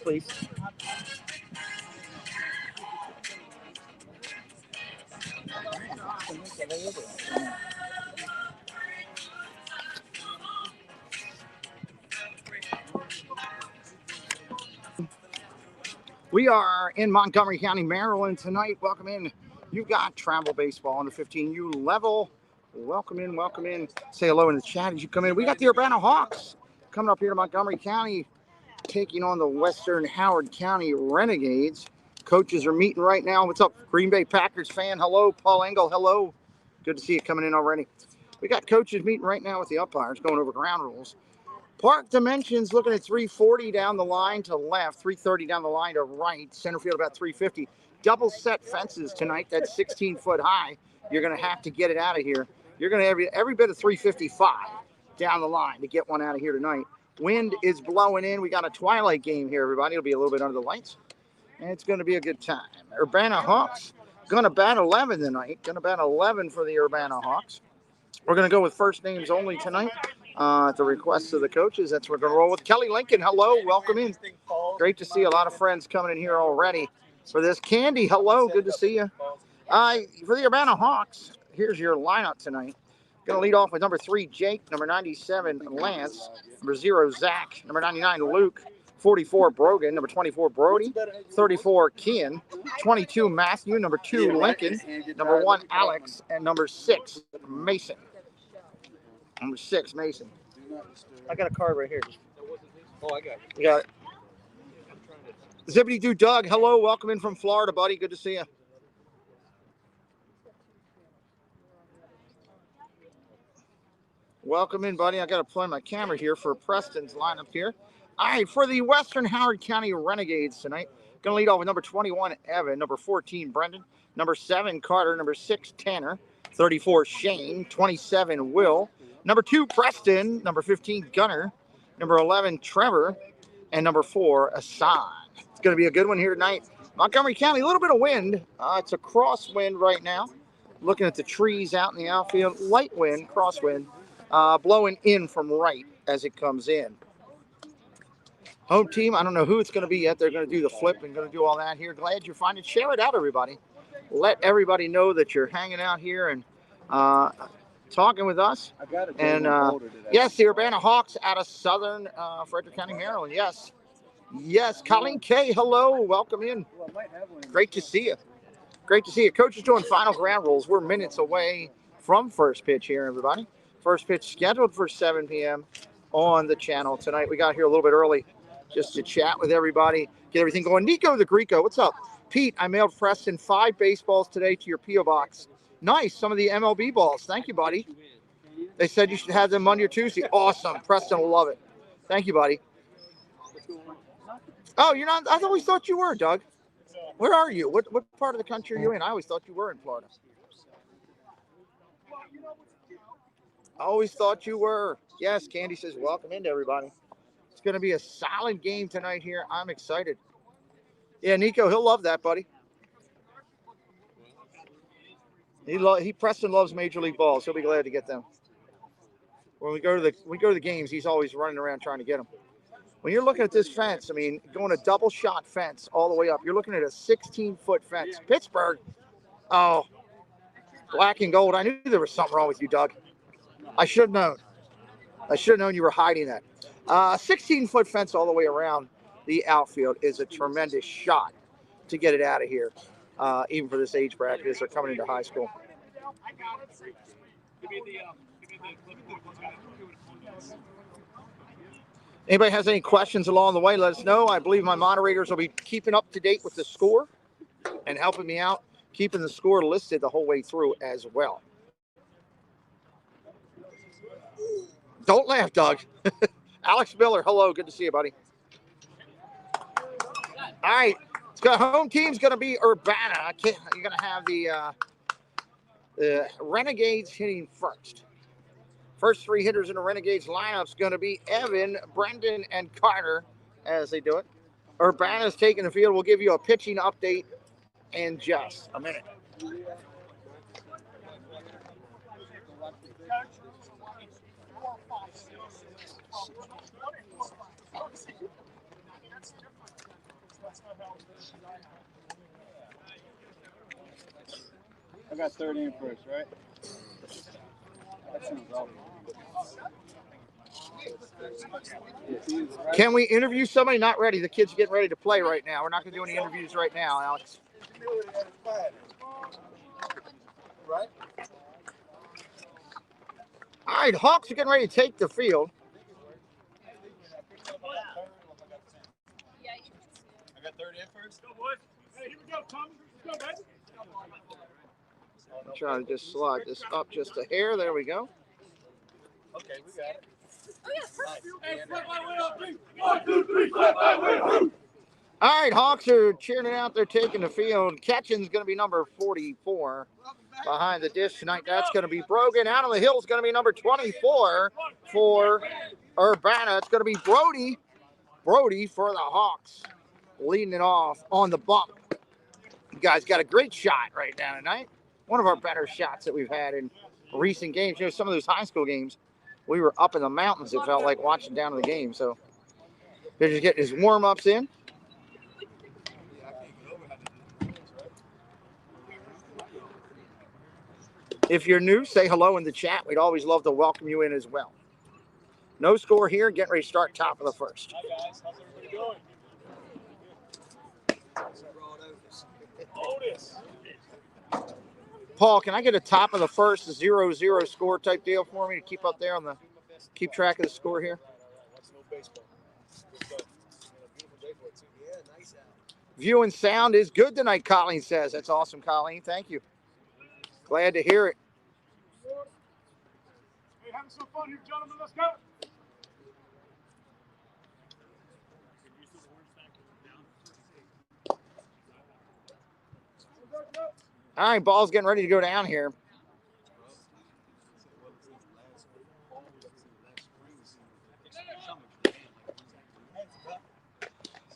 Please. We are in Montgomery County, Maryland tonight. Welcome in. You've got travel baseball on the 15U level. Welcome in, welcome in. Say hello in the chat as you come in. We got the Urbana Hawks coming up here to Montgomery County, taking on the Western Howard County Renegades. Coaches are meeting right now. What's up, Green Bay Packers fan? Hello, Paul Engel. Hello. Good to see you coming in already. We got coaches meeting right now with the umpires, going over ground rules. Park dimensions looking at 340 down the line to left, 330 down the line to right. Center field about 350. Double set fences tonight. That's 16 foot high. You're going to have to get it out of here. You're going to have every bit of 355 down the line to get one out of here tonight. Wind is blowing in. We got a twilight game here, everybody. It'll be a little bit under the lights. And it's going to be a good time. Urbana Hawks going to bat 11 tonight. Going to bat 11 for the Urbana Hawks. We're going to go with first names only tonight. At the request of the coaches, that's what we're going to roll with. Kelly Lincoln, hello, welcome in. Great to see a lot of friends coming in here already for this. Candy, hello, good to see you. For the Urbana Hawks, here's your lineup tonight. Going to lead off with number 3, Jake, number 97, Lance, number 0, Zach, number 99, Luke, 44, Brogan, number 24, Brody, 34, Kian, 22, Matthew, number 2, Lincoln, number 1, Alex, and number 6, Mason. Number 6, Mason. I got a card right here. Oh, I got it. You got it. Zippity Doo Doug, hello. Welcome in from Florida, buddy. Good to see you. Welcome in, buddy. I got to play my camera here for Preston's lineup here. All right, for the Western Howard County Renegades tonight, going to lead off with number 21, Evan, number 14, Brendan, number 7, Carter, number 6, Tanner, 34, Shane, 27, Will, number 2, Preston, number 15, Gunner, number 11, Trevor, and number 4, Asan. It's going to be a good one here tonight. Montgomery County, a little bit of wind. It's a crosswind right now. Looking at the trees out in the outfield, light wind, crosswind, blowing in from right as it comes in. Home team, I don't know who it's going to be yet. They're going to do the flip and going to do all that here. Glad you're finding. Share it out, everybody. Let everybody know that you're hanging out here and talking with us. And yes, the Urbana Hawks out of Southern Frederick County, Maryland. Yes. Yes, Colleen K, hello. Welcome in. Great to see you. Great to see you. Coach is doing final ground rules. We're minutes away from first pitch here, everybody. First pitch scheduled for 7 p.m. on the channel tonight. We got here a little bit early just to chat with everybody, get everything going. Nico the Greco, what's up? Pete, I mailed Preston 5 baseballs today to your P.O. box. Nice, some of the MLB balls. Thank you, buddy. They said you should have them Monday or Tuesday. Awesome. Preston will love it. Thank you, buddy. Oh, you're not? I always thought you were, Doug. Where are you? What part of the country are you in? I always thought you were in Florida. I always thought you were. Yes, Candy says welcome into everybody. It's going to be a solid game tonight here. I'm excited. Yeah, Nico, he'll love that, buddy. Preston loves Major League balls. He'll be glad to get them. When we go to the games, he's always running around trying to get them. When you're looking at this fence, I mean, going a double shot fence all the way up, you're looking at a 16-foot fence. Pittsburgh, oh, black and gold. I knew there was something wrong with you, Doug. I should have known. I should have known you were hiding that. 16-foot fence all the way around the outfield is a tremendous shot to get it out of here, even for this age bracket as they're coming into high school. Anybody has any questions along the way, let us know. I believe my moderators will be keeping up to date with the score and helping me out, keeping the score listed the whole way through as well. Don't laugh, Doug. Alex Miller, hello. Good to see you, buddy. All right. Home team's going to be Urbana. You're going to have the Renegades hitting first. First 3 hitters in the Renegades lineup is going to be Evan, Brendan, and Carter as they do it. Urbana's taking the field. We'll give you a pitching update in just a minute. I got third in first, right? That sounds awful. Can we interview somebody? Not ready. The kids are getting ready to play right now. We're not going to do any interviews right now, Alex. Right? All right, Hawks are getting ready to take the field. I got third in first. Go, boys. Hey, here we go, Tommy. Let's go, baby. I'm trying to just slide this up just a hair. There we go. Okay, we got it. Oh, yeah, perfect. Hey, flip my wheel on 3. 1, 2, 3, flip my wheel. All right, Hawks are cheering it out. They're taking the field. Catching's going to be number 44 behind the dish tonight. That's going to be Brogan. Out on the hill is going to be number 24 for Urbana. It's going to be Brody. Brody for the Hawks, leading it off on the bump. You guys got a great shot right now tonight. One of our better shots that we've had in recent games. You know, some of those high school games, we were up in the mountains. It felt like watching down to the game. So they're just getting his warm-ups in. If you're new, say hello in the chat. We'd always love to welcome you in as well. No score here. Getting ready to start top of the first. Hi, guys. How's everybody doing? Otis. Paul, can I get a top of the first 0-0 score type deal for me to keep up there on the keep track of the score here? View and sound is good tonight, Colleen says. That's awesome, Colleen. Thank you. Glad to hear it. Hey, having some fun here, gentlemen. Let's go. All right, ball's getting ready to go down here.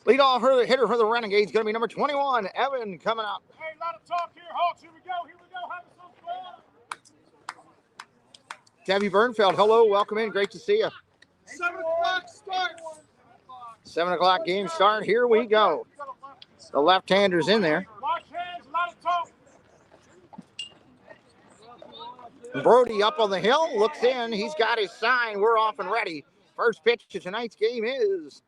Lead off hitter for the Renegades going to be number 21, Evan, coming up. Hey, a lot of talk here, Hawks. Here we go. Having some fun. Debbie Bernfeld, hello, welcome in. Great to see you. 7 o'clock start. 7 o'clock game start. Here we go. The left-hander's in there. Watch hands, a lot of talk. Brody up on the hill, looks in. He's got his sign. We're off and ready. First pitch to tonight's game is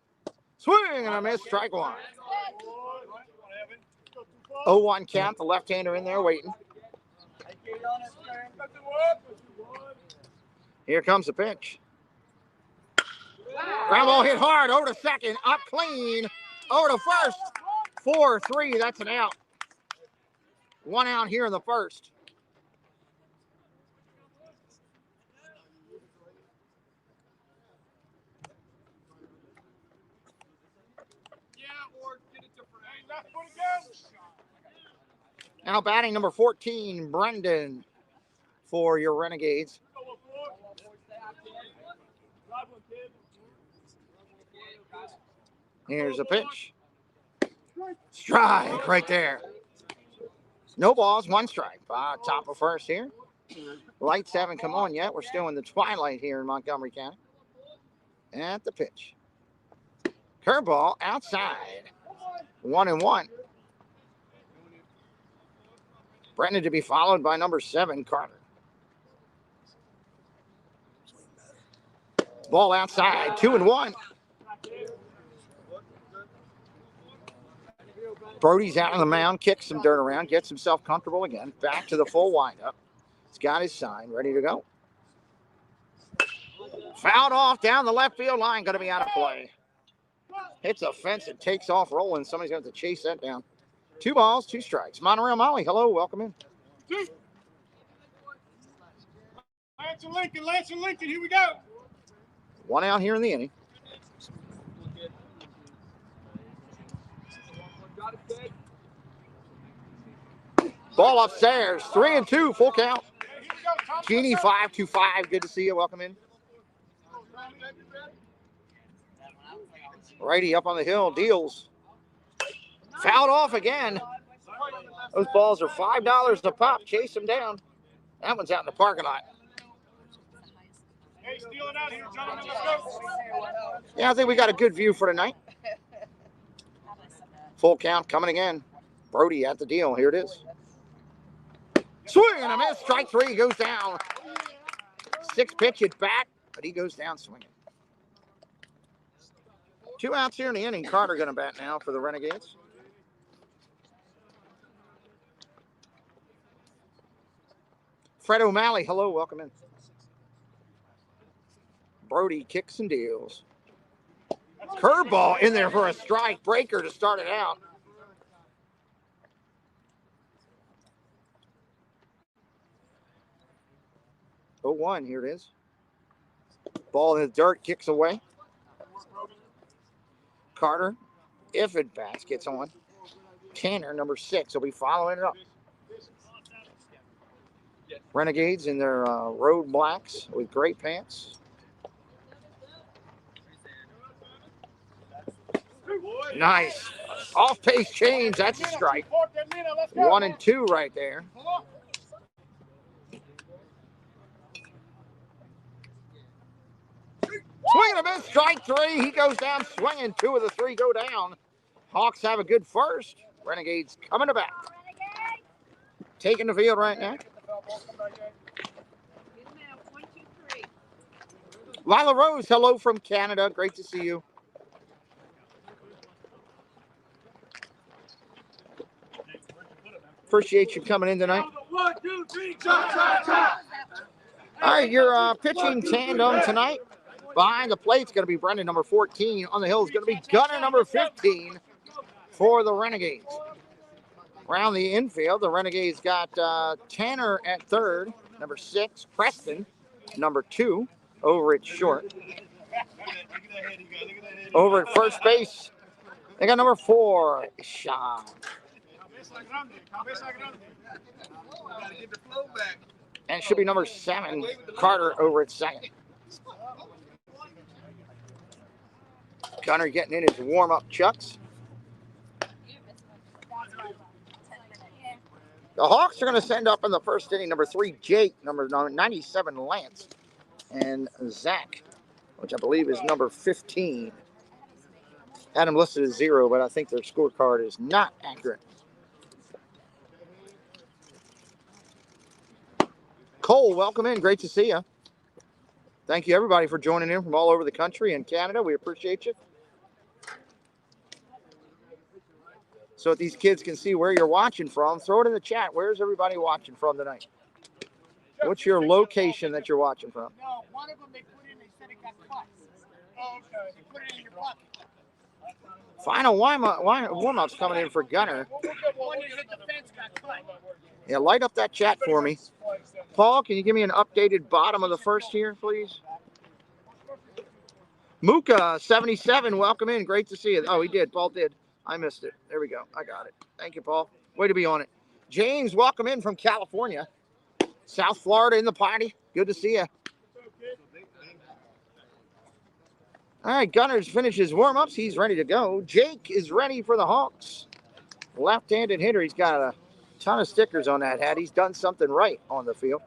swing and a miss, strike one. 0-1 count. The left-hander in there waiting. Here comes the pitch. Ground ball hit hard. Over to second. Up clean. Over to first. 4-3. That's an out. One out here in the first. Now batting number 14, Brendan, for your Renegades. Here's a pitch. Strike right there. No balls, one strike. Top of first here. Lights haven't come on yet. We're still in the twilight here in Montgomery County. At the pitch. Curveball outside. 1-1. Brendan to be followed by number 7, Carter. Ball outside, 2-1. Brody's out on the mound, kicks some dirt around, gets himself comfortable again. Back to the full windup. He's got his sign, ready to go. Fouled off down the left field line, going to be out of play. Hits a fence and takes off rolling. Somebody's going to have to chase that down. 2 balls, 2 strikes. Monorail Molly, hello, welcome in. Lance and Lincoln, here we go. One out here in the inning. Ball upstairs, 3-2, full count. Genie 525, good to see you. Welcome in. Righty up on the hill, deals. Fouled off again. Those balls are $5 a pop. Chase them down. That one's out in the parking lot. Hey, stealing out here, gentlemen. Let's go. Yeah, I think we got a good view for tonight. Full count coming again. Brody at the deal. Here it is. Swing and a miss. Strike three. He goes down. 6 pitch at bat, but he goes down swinging. 2 outs here in the inning. Carter going to bat now for the Renegades. Fred O'Malley, hello, welcome in. Brody kicks and deals. Curveball in there for a strike breaker to start it out. Oh, 1, here it is. Ball in the dirt, kicks away. Carter, if it bats, gets on. Tanner, number 6, will be following it up. Renegades in their road blacks with gray pants. Nice. Off-pace change. That's a strike. 1 and 2 right there. Swing and a miss. Strike 3. He goes down swinging. 2 of the 3 go down. Hawks have a good first. Renegades coming to bat. Taking the field right now. Lila Rose, hello from Canada. Great to see you. Appreciate you coming in tonight. 1, 2, 3, chop. All right, your pitching tandem tonight. Behind the plate's going to be Brendan, number 14. On the hill is going to be Gunner, number 15, for the Renegades. Around the infield, the Renegades got Tanner at third, number 6. Preston, number 2, over at short. Over at first base, they got number 4, Sean. And it should be number 7, Carter, over at second. Gunner getting in his warm-up chucks. The Hawks are going to send up in the first inning number 3, Jake, number 97, Lance, and Zach, which I believe is number 15. Had him listed as 0, but I think their scorecard is not accurate. Cole, welcome in. Great to see you. Thank you, everybody, for joining in from all over the country and Canada. We appreciate you. So that these kids can see where you're watching from, throw it in the chat. Where's everybody watching from tonight? What's your location that you're watching from? No, one of them they put in, they said it got cut. Oh, okay. They put it in your pocket. Final warm-up's coming in for Gunner. One that hit the fence got cut. Yeah, light up that chat for me. Paul, can you give me an updated bottom of the first here, please? Muka, 77, welcome in. Great to see you. Oh, he did. Paul did. I missed it. There we go. I got it. Thank you, Paul. Way to be on it. James, welcome in from California. South Florida in the party. Good to see you. All right, Gunner's finished his warm-ups. He's ready to go. Jake is ready for the Hawks. Left-handed hitter. He's got a ton of stickers on that hat. He's done something right on the field.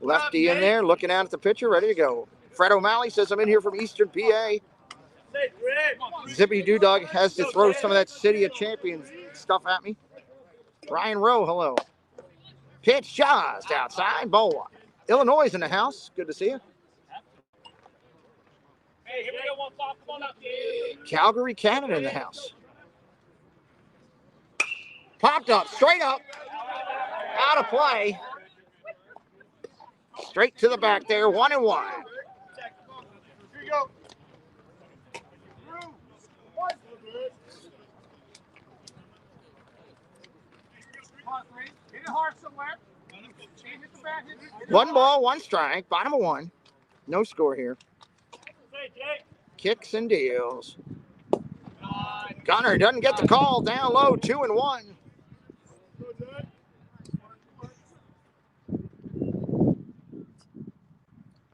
Lefty in there, looking out at the pitcher, ready to go. Fred O'Malley says, I'm in here from Eastern PA. Zippy Doodog has to throw some of that City of Champions stuff at me. Ryan Rowe, hello. Pitch just outside, ball one. Illinois in the house. Good to see you. Hey, here we go, 1 5, come on up. Calgary, Canada in the house. Popped up, straight up. Out of play. Straight to the back there, 1-1. Here you go. Hit it hard somewhere. 1 ball, 1 strike, bottom of 1. No score here. Kicks and deals. Gunner doesn't get the call. Down low, 2-1.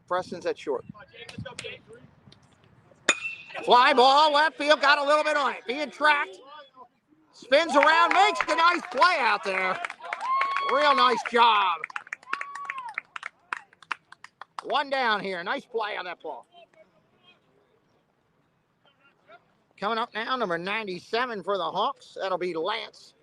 Preston's at short. Fly ball, left field, got a little bit on it. Being tracked. Spins around, makes the nice play out there. Real nice job. 1 down here. Nice play on that ball. Coming up now, number 97 for the Hawks. That'll be Lance.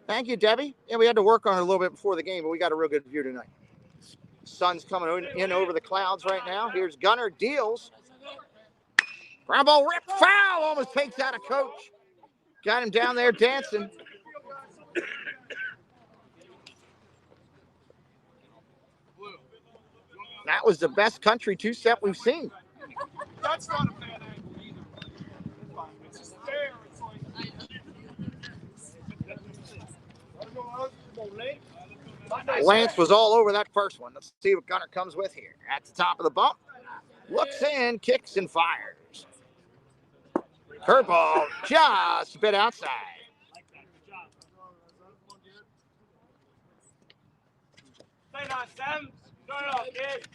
Thank you, Debbie. Yeah, we had to work on it a little bit before the game, but we got a real good view tonight. Sun's coming in over the clouds right now. Here's Gunner, deals. Ground ball rip, foul, almost takes out a coach. Got him down there dancing. That was the best country two-step we've seen. That's not a bad angle either. It's just there. It's like. Lance was all over that first one. Let's see what Gunner comes with here. At the top of the bump. Looks in, kicks, and fires. Curveball just a bit outside. Stay nice, Sam. Go off, kid.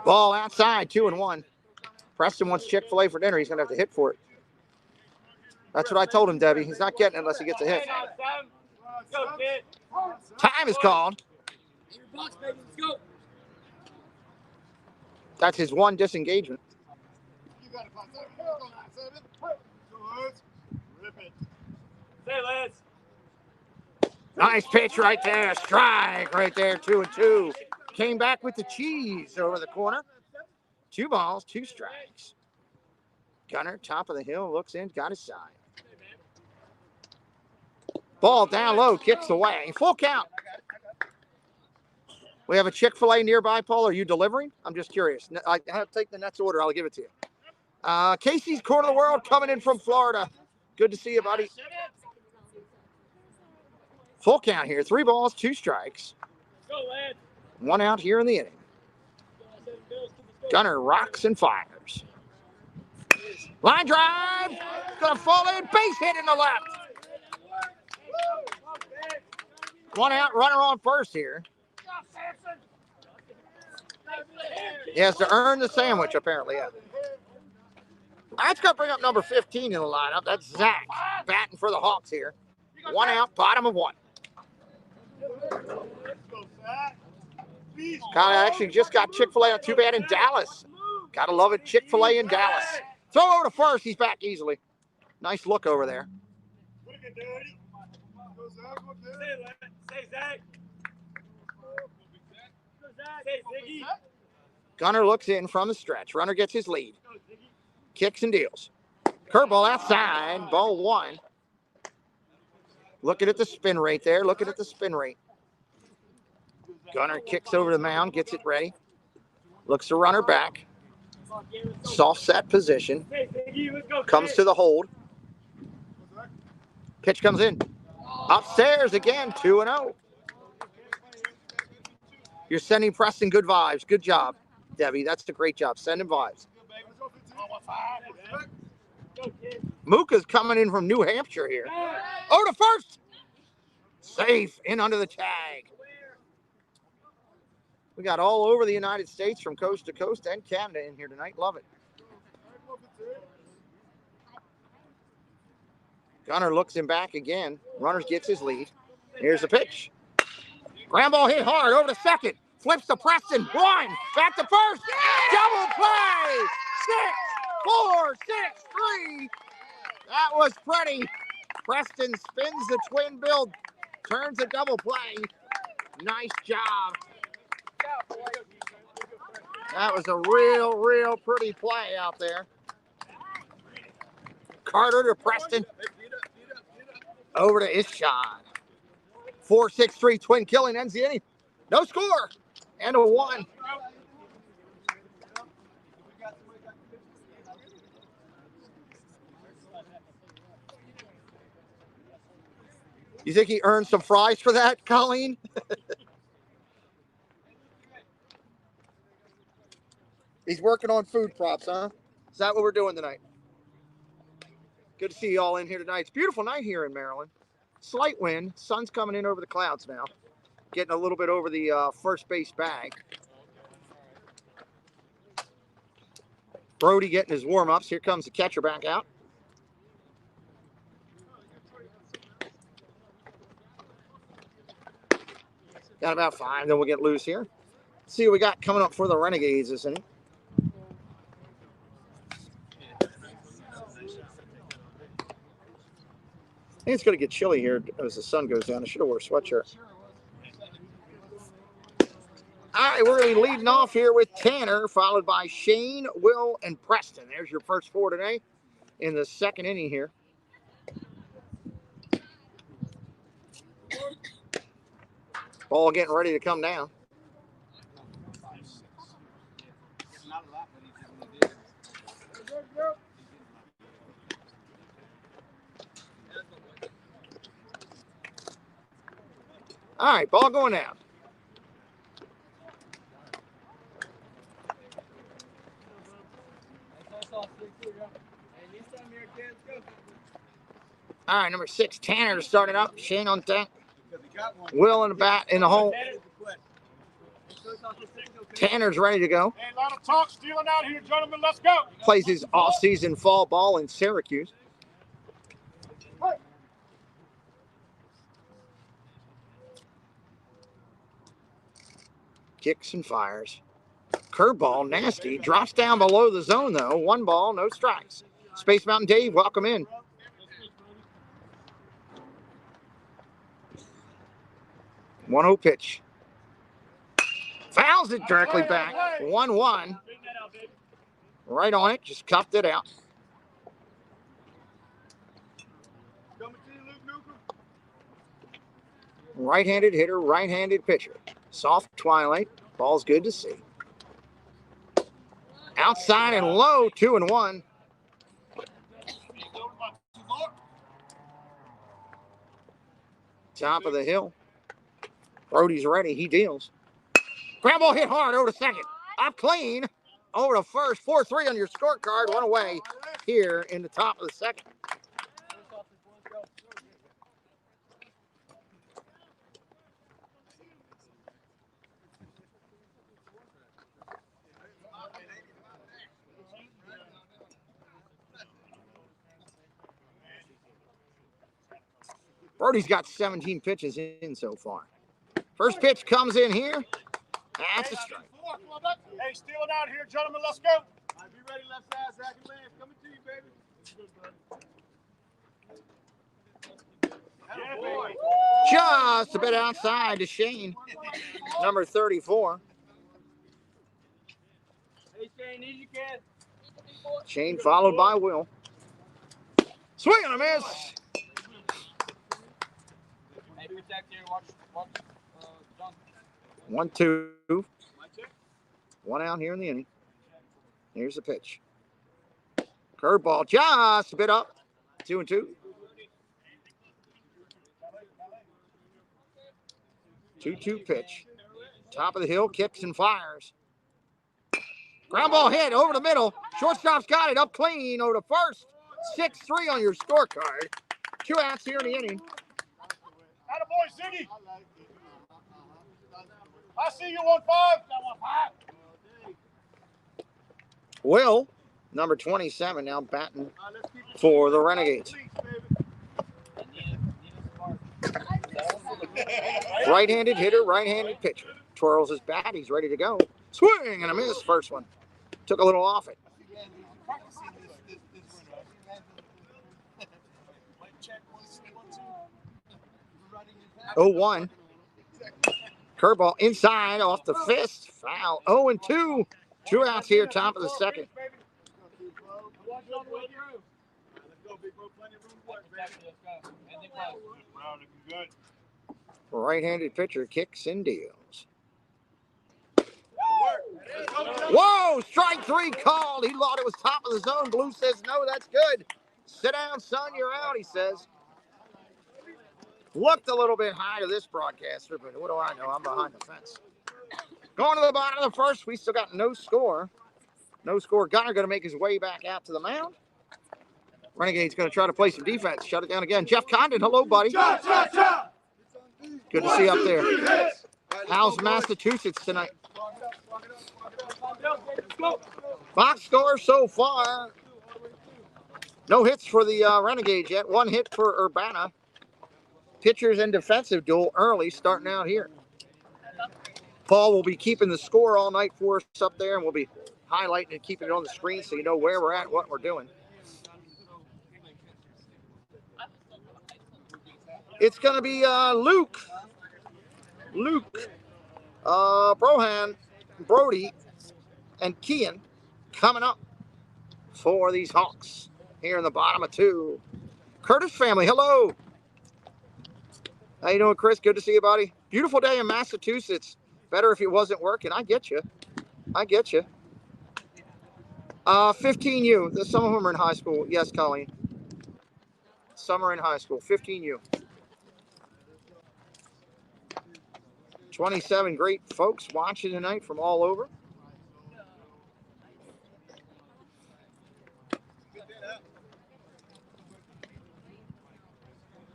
Ball outside, 2-1. Preston wants Chick-fil-A for dinner. He's going to have to hit for it. That's what I told him, Debbie. He's not getting it unless he gets a hit. Time is called. That's his one disengagement. Nice pitch right there. Strike right there, 2-2. Came back with the cheese over the corner. 2 balls, 2 strikes. Gunner, top of the hill, looks in, got his side. Ball down low, kicks away. Full count. We have a Chick-fil-A nearby, Paul. Are you delivering? I'm just curious. I have to take the next order. I'll give it to you. Casey's Corner of the World coming in from Florida. Good to see you, buddy. Full count here. 3 balls, 2 strikes. 1 out here in the inning. Gunner rocks and fires. Line drive. It's going to fall in. Base hit in the left. 1 out, runner on first here. He has to earn the sandwich, apparently. Yeah. That's going to bring up number 15 in the lineup. That's Zach batting for the Hawks here. 1 out, bottom of 1. Kind of actually just got Chick-fil-A on 2-bad in Dallas. Gotta love it, Chick-fil-A in Dallas. Throw over to first, he's back easily. Nice look over there. Gunner looks in from the stretch. Runner gets his lead. Kicks and deals. Curveball outside, ball 1. Looking at the spin rate there, looking at the spin rate. Gunner kicks over the mound, gets it ready. Looks to runner back. Soft set position. Comes to the hold. Pitch comes in. Upstairs again, 2-0. You're sending Preston good vibes. Good job, Debbie. That's a great job. Send him vibes. Mooka's coming in from New Hampshire here. Oh, to first. Safe in under the tag. We got all over the United States from coast to coast and Canada in here tonight. Love it. Gunner looks him back again. Runner gets his lead. Here's the pitch. Ground ball hit hard over to second. Flips to Preston. 1. Back to first. Double play. 6-4, 6-3. That was pretty. Preston spins the twin build. Turns a double play. Nice job. That was a real pretty play out there. Carter to Preston. Over to Ishon. 4-6-3 twin killing ends the inning. No score. And a 1. You think he earned some fries for that, Colleen? He's working on food props, huh? Is that what we're doing tonight? Good to see you all in here tonight. It's a beautiful night here in Maryland. Slight wind. Sun's coming in over the clouds now. Getting a little bit over the first base bag. Brody getting his warm-ups. Here comes the catcher back out. Got about 5, then we'll get loose here. See what we got coming up for the Renegades this inning. I think it's going to get chilly here as the sun goes down. I should have wore a sweatshirt. All right, we're going to be leading off here with Tanner, followed by Shane, Will, and Preston. There's your first 4 today in the second inning here. Ball getting ready to come down. All right, ball going down. All right, number 6, Tanner started up. Shane on deck. Will in the bat in the hole. Tanner's ready to go. Hey, a lot of talk stealing out here, gentlemen. Let's go. Plays his off-season fall ball in Syracuse. Kicks and fires. Curveball, nasty. Drops down below the zone, though. 1 ball, no strikes. Space Mountain Dave, welcome in. One 0 pitch. Fouls it directly back. 1-1. Right on it. Just cuffed it out. Right-handed hitter, right-handed pitcher. Soft twilight. Ball's good to see. Outside and low, 2-1. Top of the hill. Brody's ready. He deals. Ground ball hit hard over to second. Up clean. Over to first. 4-3 on your scorecard. 1 away here in the top of the second. Brody's got 17 pitches in so far. First pitch comes in here. That's a strike. Hey, stealing out here, gentlemen. Let's go. All right, be ready, left side, Zach and Lance. Coming to you, baby. Just a bit outside to Shane, number 34. Hey, Shane, easy, kid. Shane followed by Will. Swing and a miss. Hey, protect here. Watch, John. 1-2. 1 out here in the inning. Here's the pitch. Curveball just a bit up. 2-2. 2-2 pitch. Top of the hill, kicks and fires. Ground ball hit over the middle. Shortstop's got it up clean over to first. 6-3 on your scorecard. 2 outs here in the inning. Attaboy, Ziggy. I see you 1-5. Will, number 27, now batting for the Renegades. Right-handed hitter, right-handed pitcher. Twirls his bat. He's ready to go. Swing and a miss. First one. Took a little off it. 0-1. Curveball inside off the fist. Foul. 0-2. 2 outs here, top of the second. Right-handed pitcher kicks and deals. Whoa! Strike 3 called. He thought it was top of the zone. Blue says, no, that's good. Sit down, son. You're out, he says. Looked a little bit high to this broadcaster, but what do I know? I'm behind the fence. Going to the bottom of the first. We still got no score. No score. Gunner going to make his way back out to the mound. Renegade's going to try to play some defense. Shut it down again. Jeff Condon, hello, buddy. Good to see you up there. How's Massachusetts tonight? Box score so far. No hits for the Renegades yet. 1 hit for Urbana. Pitchers and defensive duel early starting out here. Paul will be keeping the score all night for us up there, and we'll be highlighting and keeping it on the screen so you know where we're at, what we're doing. It's going to be Luke, Brohan, Brody, and Kian coming up for these Hawks here in the bottom of 2. Curtis family, hello. How you doing, Chris? Good to see you, buddy. Beautiful day in Massachusetts. Better if it wasn't working. I get you. 15U. Some of them are in high school. Yes, Colleen. Some are in high school. 15U. 27 great folks watching tonight from all over.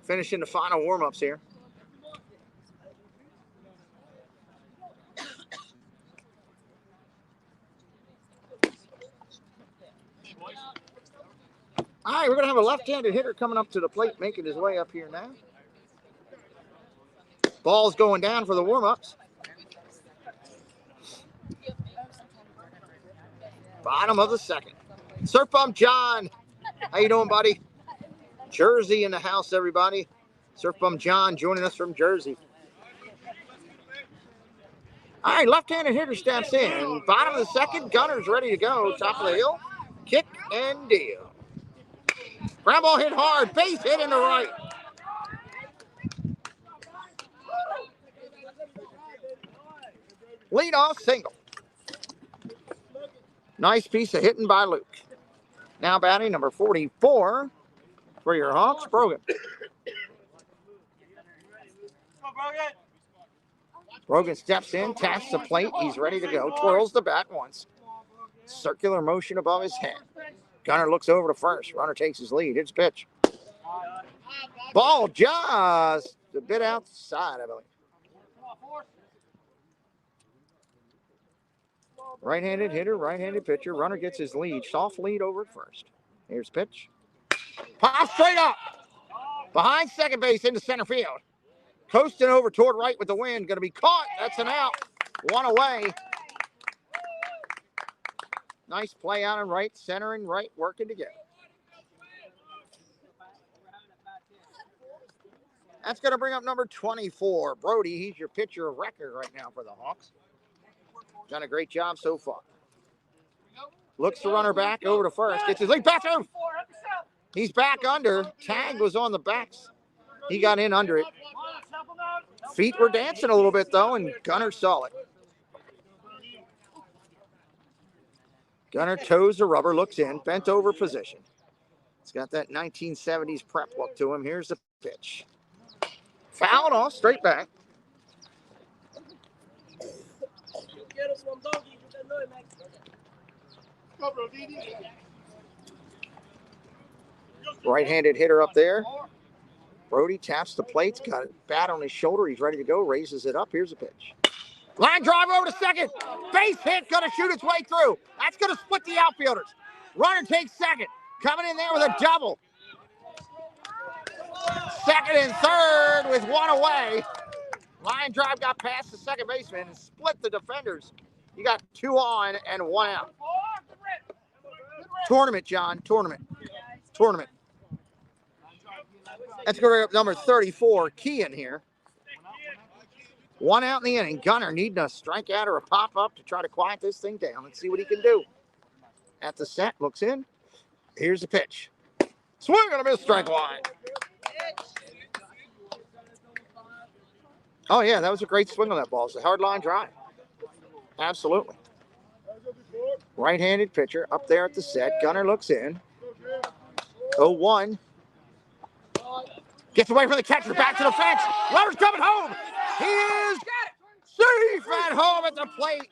Finishing the final warm-ups here. All right, we're going to have a left-handed hitter coming up to the plate, making his way up here now. Ball's going down for the warm-ups. Bottom of the 2nd. Surf Bump John. How you doing, buddy? Jersey in the house, everybody. Surf Bump John joining us from Jersey. All right, left-handed hitter steps in. Bottom of the 2nd. Gunner's ready to go. Top of the hill. Kick and deal. Ground ball hit hard. Base hit in the right. Leadoff single. Nice piece of hitting by Luke. Now batting number 44 for your Hawks, Brogan. Brogan steps in, taps the plate. He's ready to go. Twirls the bat once. Circular motion above his head. Gunner looks over to first. Runner takes his lead. It's pitch. Ball just a bit outside, I believe. Right-handed hitter, right-handed pitcher. Runner gets his lead. Soft lead over at first. Here's pitch. Pop straight up. Behind second base into center field. Coasting over toward right with the wind. Going to be caught. That's an out. One away. Nice play out in right, center and right, working together. That's going to bring up number 24, Brody. He's your pitcher of record right now for the Hawks. Done a great job so far. Looks the runner back over to first. Gets his lead. Back him. He's back under. Tag was on the backs. He got in under it. Feet were dancing a little bit, though, and Gunner saw it. Gunner toes the rubber, looks in, bent over position. It's got that 1970s prep look to him. Here's the pitch. Fouled off, straight back. Right-handed hitter up there. Brody taps the plates, got a bat on his shoulder. He's ready to go, raises it up. Here's a pitch. Line drive over to second. Base hit, going to shoot its way through. That's going to split the outfielders. Runner takes second. Coming in there with a double. Second and third with one away. Line drive got past the second baseman and split the defenders. You got 2 on and 1 out. Tournament, John. Tournament. Let's go to number 34, Kian here. 1 out in the inning. Gunner needing a strikeout or a pop-up to try to quiet this thing down and see what he can do. At the set, looks in. Here's the pitch. Swing and a miss, strike one. Oh, yeah, that was a great swing on that ball. It's a hard line drive. Absolutely. Right-handed pitcher up there at the set. Gunner looks in. 0-1. Gets away from the catcher. Back to the fence. Lover's coming home. He is safe at home at the plate.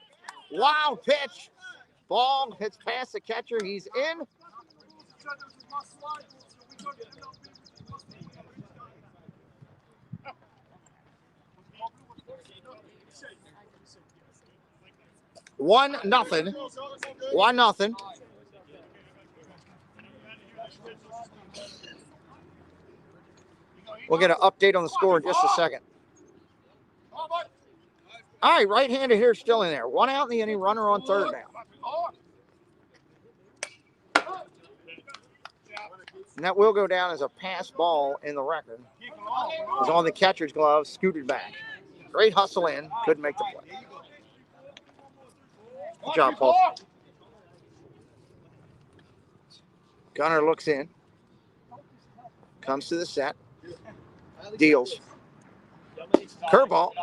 Wild pitch. Ball hits past the catcher. He's in. One nothing. We'll get an update on the score in just a second. All right, right-handed here still in there. One out in the inning, runner on third now. And that will go down as a pass ball in the record. It was on the catcher's glove, scooted back. Great hustle in, couldn't make the play. Good job, Paul. Gunner looks in. Comes to the set. Deals. Curveball.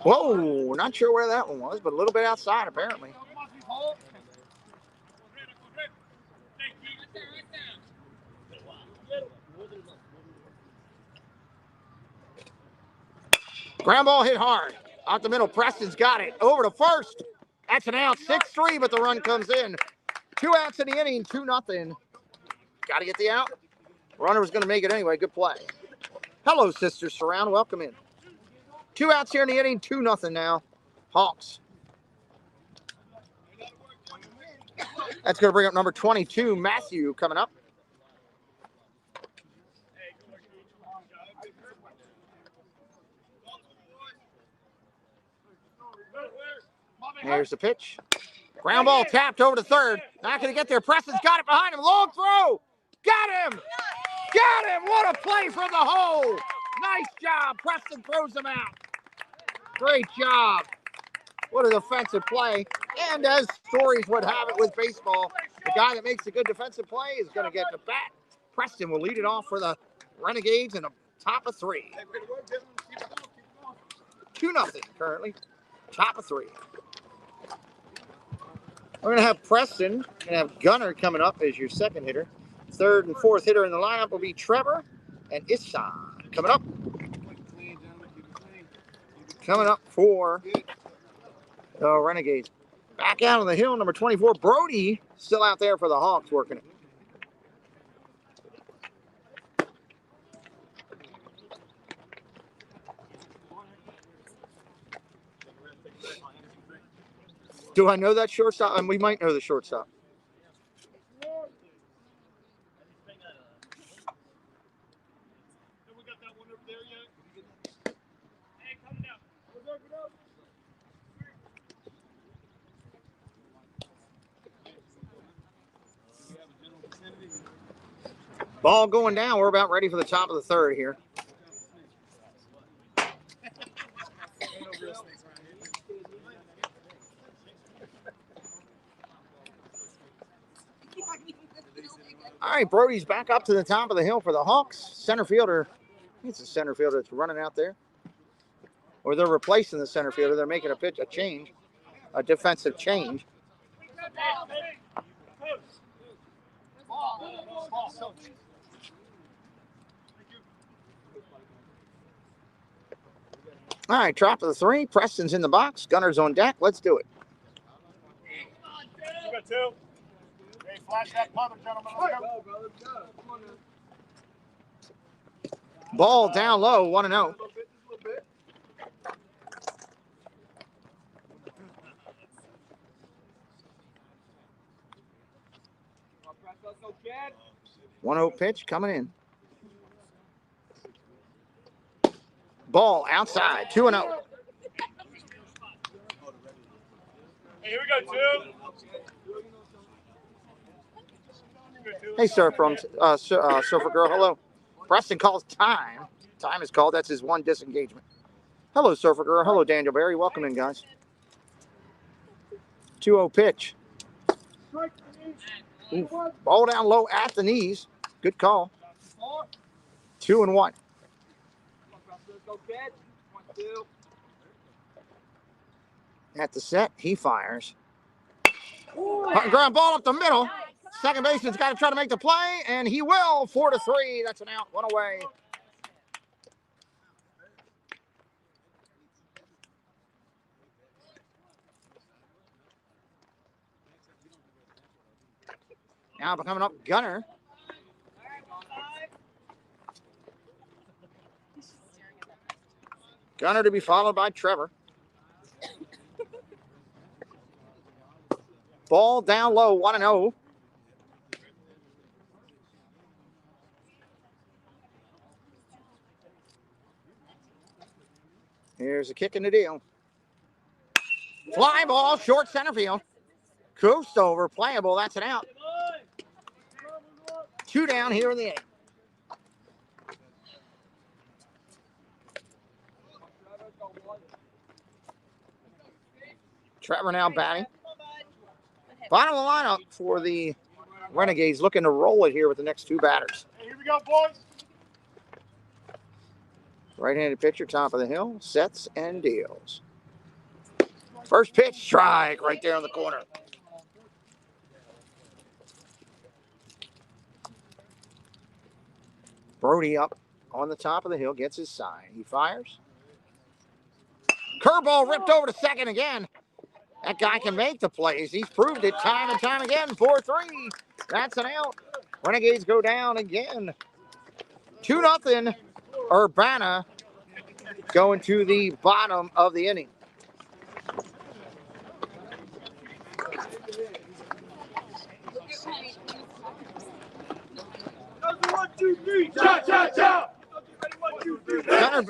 Whoa, not sure where that one was, but a little bit outside apparently. Ground ball hit hard. Out the middle, Preston's got it. Over to first. That's an out, 6-3, but the run comes in. 2 outs in the inning, 2-0. Got to get the out. Runner was going to make it anyway. Good play. Hello, Sisters Surround. Welcome in. 2 outs here in the inning, 2-0 now. Hawks. That's going to bring up number 22, Matthew, coming up. Here's the pitch. Ground ball tapped over to third. Not going to get there. Preston's got it behind him. Long throw. Got him. Got him. What a play from the hole. Nice job. Preston throws him out. Great job. What a defensive play. And as stories would have it with baseball, the guy that makes a good defensive play is going to get the bat. Preston will lead it off for the Renegades in the top of 3. 2-0 currently. Top of 3. We're going to have Preston and have Gunner coming up as your second hitter. Third and fourth hitter in the lineup will be Trevor and Issa. Coming up. Coming up for the Renegades. Back out on the hill, number 24, Brody, still out there for the Hawks working it. Do I know that shortstop? And we might know the shortstop. Ball going down. We're about ready for the top of the third here. All right, Brody's back up to the top of the hill for the Hawks. Center fielder. I think it's a center fielder that's running out there. Or they're replacing the center fielder. They're making a change, a defensive change. All right, top of the 3. Preston's in the box. Gunner's on deck. Let's do it. You got 2. Hey, flash that mother, gentlemen. Let's go. Come on now. Ball down low, 1-0. One 1-0 pitch coming in. Ball outside, 2-0. Hey, here we go, 2. Hey, sir, from Surfer Girl. Hello. Preston calls time. Time is called. That's his one disengagement. Hello, Surfer Girl. Hello, Daniel Berry. Welcome in, guys. 2-0 pitch. Oof. Ball down low at the knees. Good call. 2-1. At the set, he fires. Ground ball up the middle. Second baseman's got to try to make the play, and he will. 4-3. That's an out. 1 away. Now coming up, Gunner. Gunner to be followed by Trevor. Ball down low, 1-0. Here's a kick in the deal. Fly ball, short center field. Coast over, playable. That's an out. 2 down here in the 8th. Trevor now batting. Bottom of the lineup for the Renegades, looking to roll it here with the next 2 batters. Hey, here we go, boys. Right-handed pitcher, top of the hill, sets and deals. First pitch, strike right there in the corner. Brody up on the top of the hill, gets his sign. He fires. Curveball ripped over to second again. That guy can make the plays. He's proved it time and time again. 4-3. That's an out. Renegades go down again. 2-0. Urbana going to the bottom of the inning.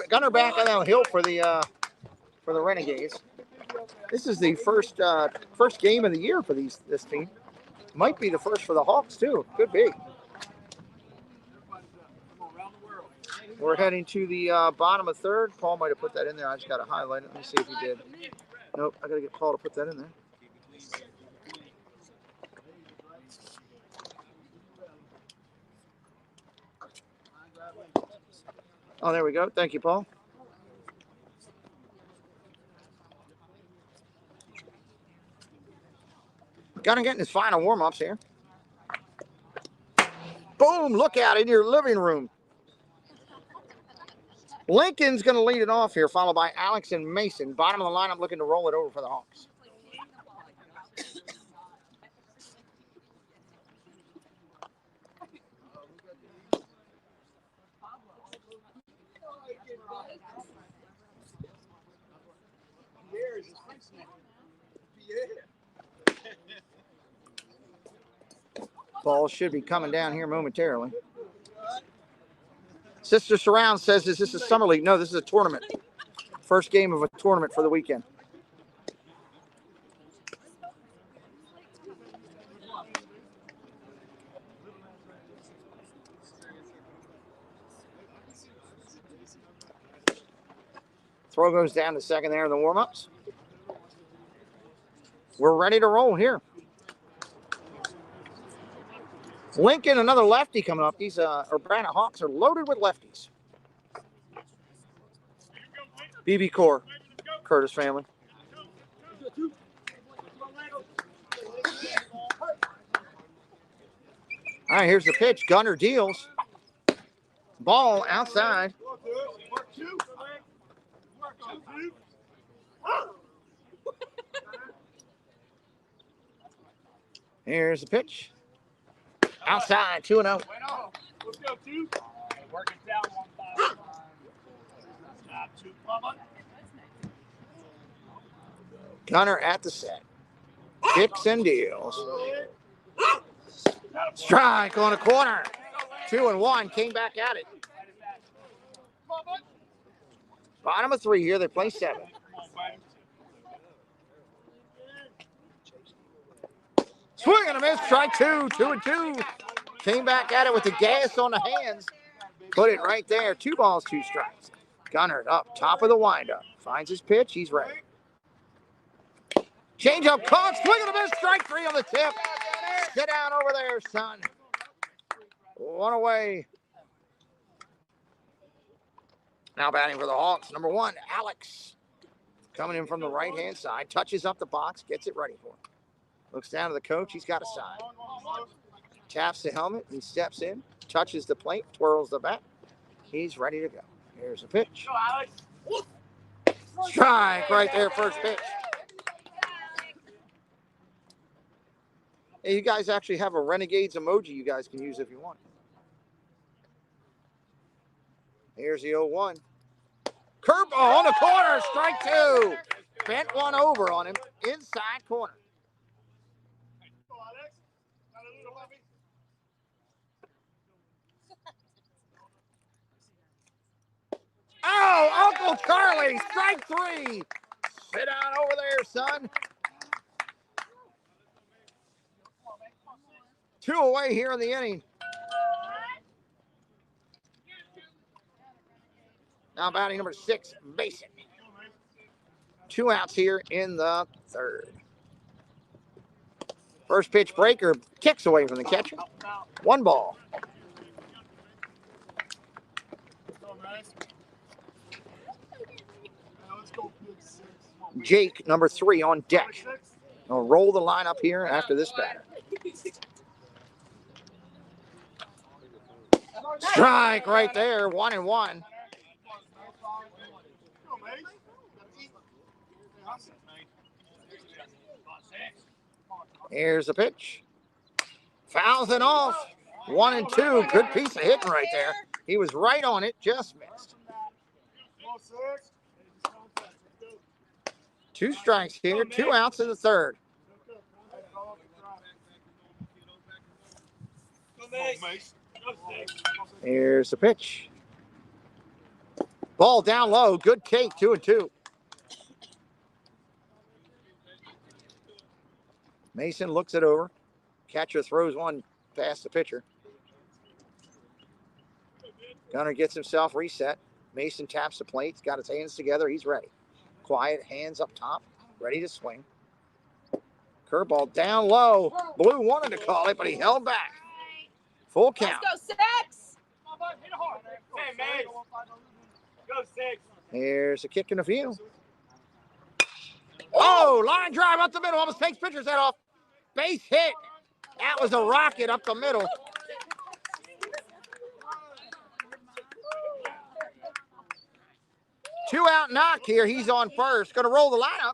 Gunner back on the hill for the Renegades. This is the first game of the year for this team. Might be the first for the Hawks too. Could be. We're heading to the bottom of 3rd. Paul might have put that in there. I just got to highlight it. Let me see if he did. Nope, I got to get Paul to put that in there. Oh, there we go. Thank you, Paul. Gunner getting his final warm-ups here. Boom, look out in your living room. Lincoln's going to lead it off here, followed by Alex and Mason. Bottom of the lineup looking to roll it over for the Hawks. Ball should be coming down here momentarily. Sister Surround says, is this a summer league? No, this is a tournament. First game of a tournament for the weekend. Throw goes down to second there in the warm-ups. We're ready to roll here. Lincoln, another lefty coming up. These Urbana Hawks are loaded with lefties. BB Core, Curtis family. All right, here's the pitch. Gunner deals. Ball outside. Here's the pitch. Outside, 2-0. Let's go, 2. Work it down 1-5. Job 2, Bubba. Gunner at the set. Kicks and deals. Strike on a corner. 2-1. Came back at it. Bottom of 3 here. They play 7. Swing and a miss. Strike 2. 2-2. Came back at it with the gas on the hands. Put it right there. 2 balls, 2 strikes. Gunner up top of the windup. Finds his pitch. He's ready. Change up caught. Swing and a miss. Strike 3 on the tip. Sit down over there, son. 1 away. Now batting for the Hawks. Number 1, Alex. Coming in from the right-hand side. Touches up the box. Gets it ready for him. Looks down to the coach. He's got a sign. Taps the helmet. He steps in. Touches the plate. Twirls the bat. He's ready to go. Here's a pitch. Strike right there, first pitch. Hey, you guys actually have a Renegades emoji you guys can use if you want. Here's the 0-1. Curveball on the corner. Strike 2. Bent one over on him. Inside corner. Oh, Uncle Charlie. Strike 3. Sit down over there, son. 2 away here in the inning. Now batting number 6, Mason. 2 outs here in the third. First pitch breaker kicks away from the catcher. 1 ball. Jake, number 3, on deck. I'll roll the lineup here after this batter. Strike right there, 1-1. Here's the pitch. Fouls it off. 1-2. Good piece of hitting right there. He was right on it, just missed. 2 strikes here, 2 outs in the third. Here's the pitch. Ball down low. Good take, 2-2. Mason looks it over. Catcher throws one past the pitcher. Gunner gets himself reset. Mason taps the plate. He's got his hands together. He's ready. Quiet, hands up top. Ready to swing. Curveball down low. Blue wanted to call it, but he held back. Full count. Let's go 6. Hey, man. Go 6. Here's a kick in the field. Oh, line drive up the middle. Almost takes pitcher's head off. Base hit. That was a rocket up the middle. Two out knock here. He's on first. Going to roll the lineup.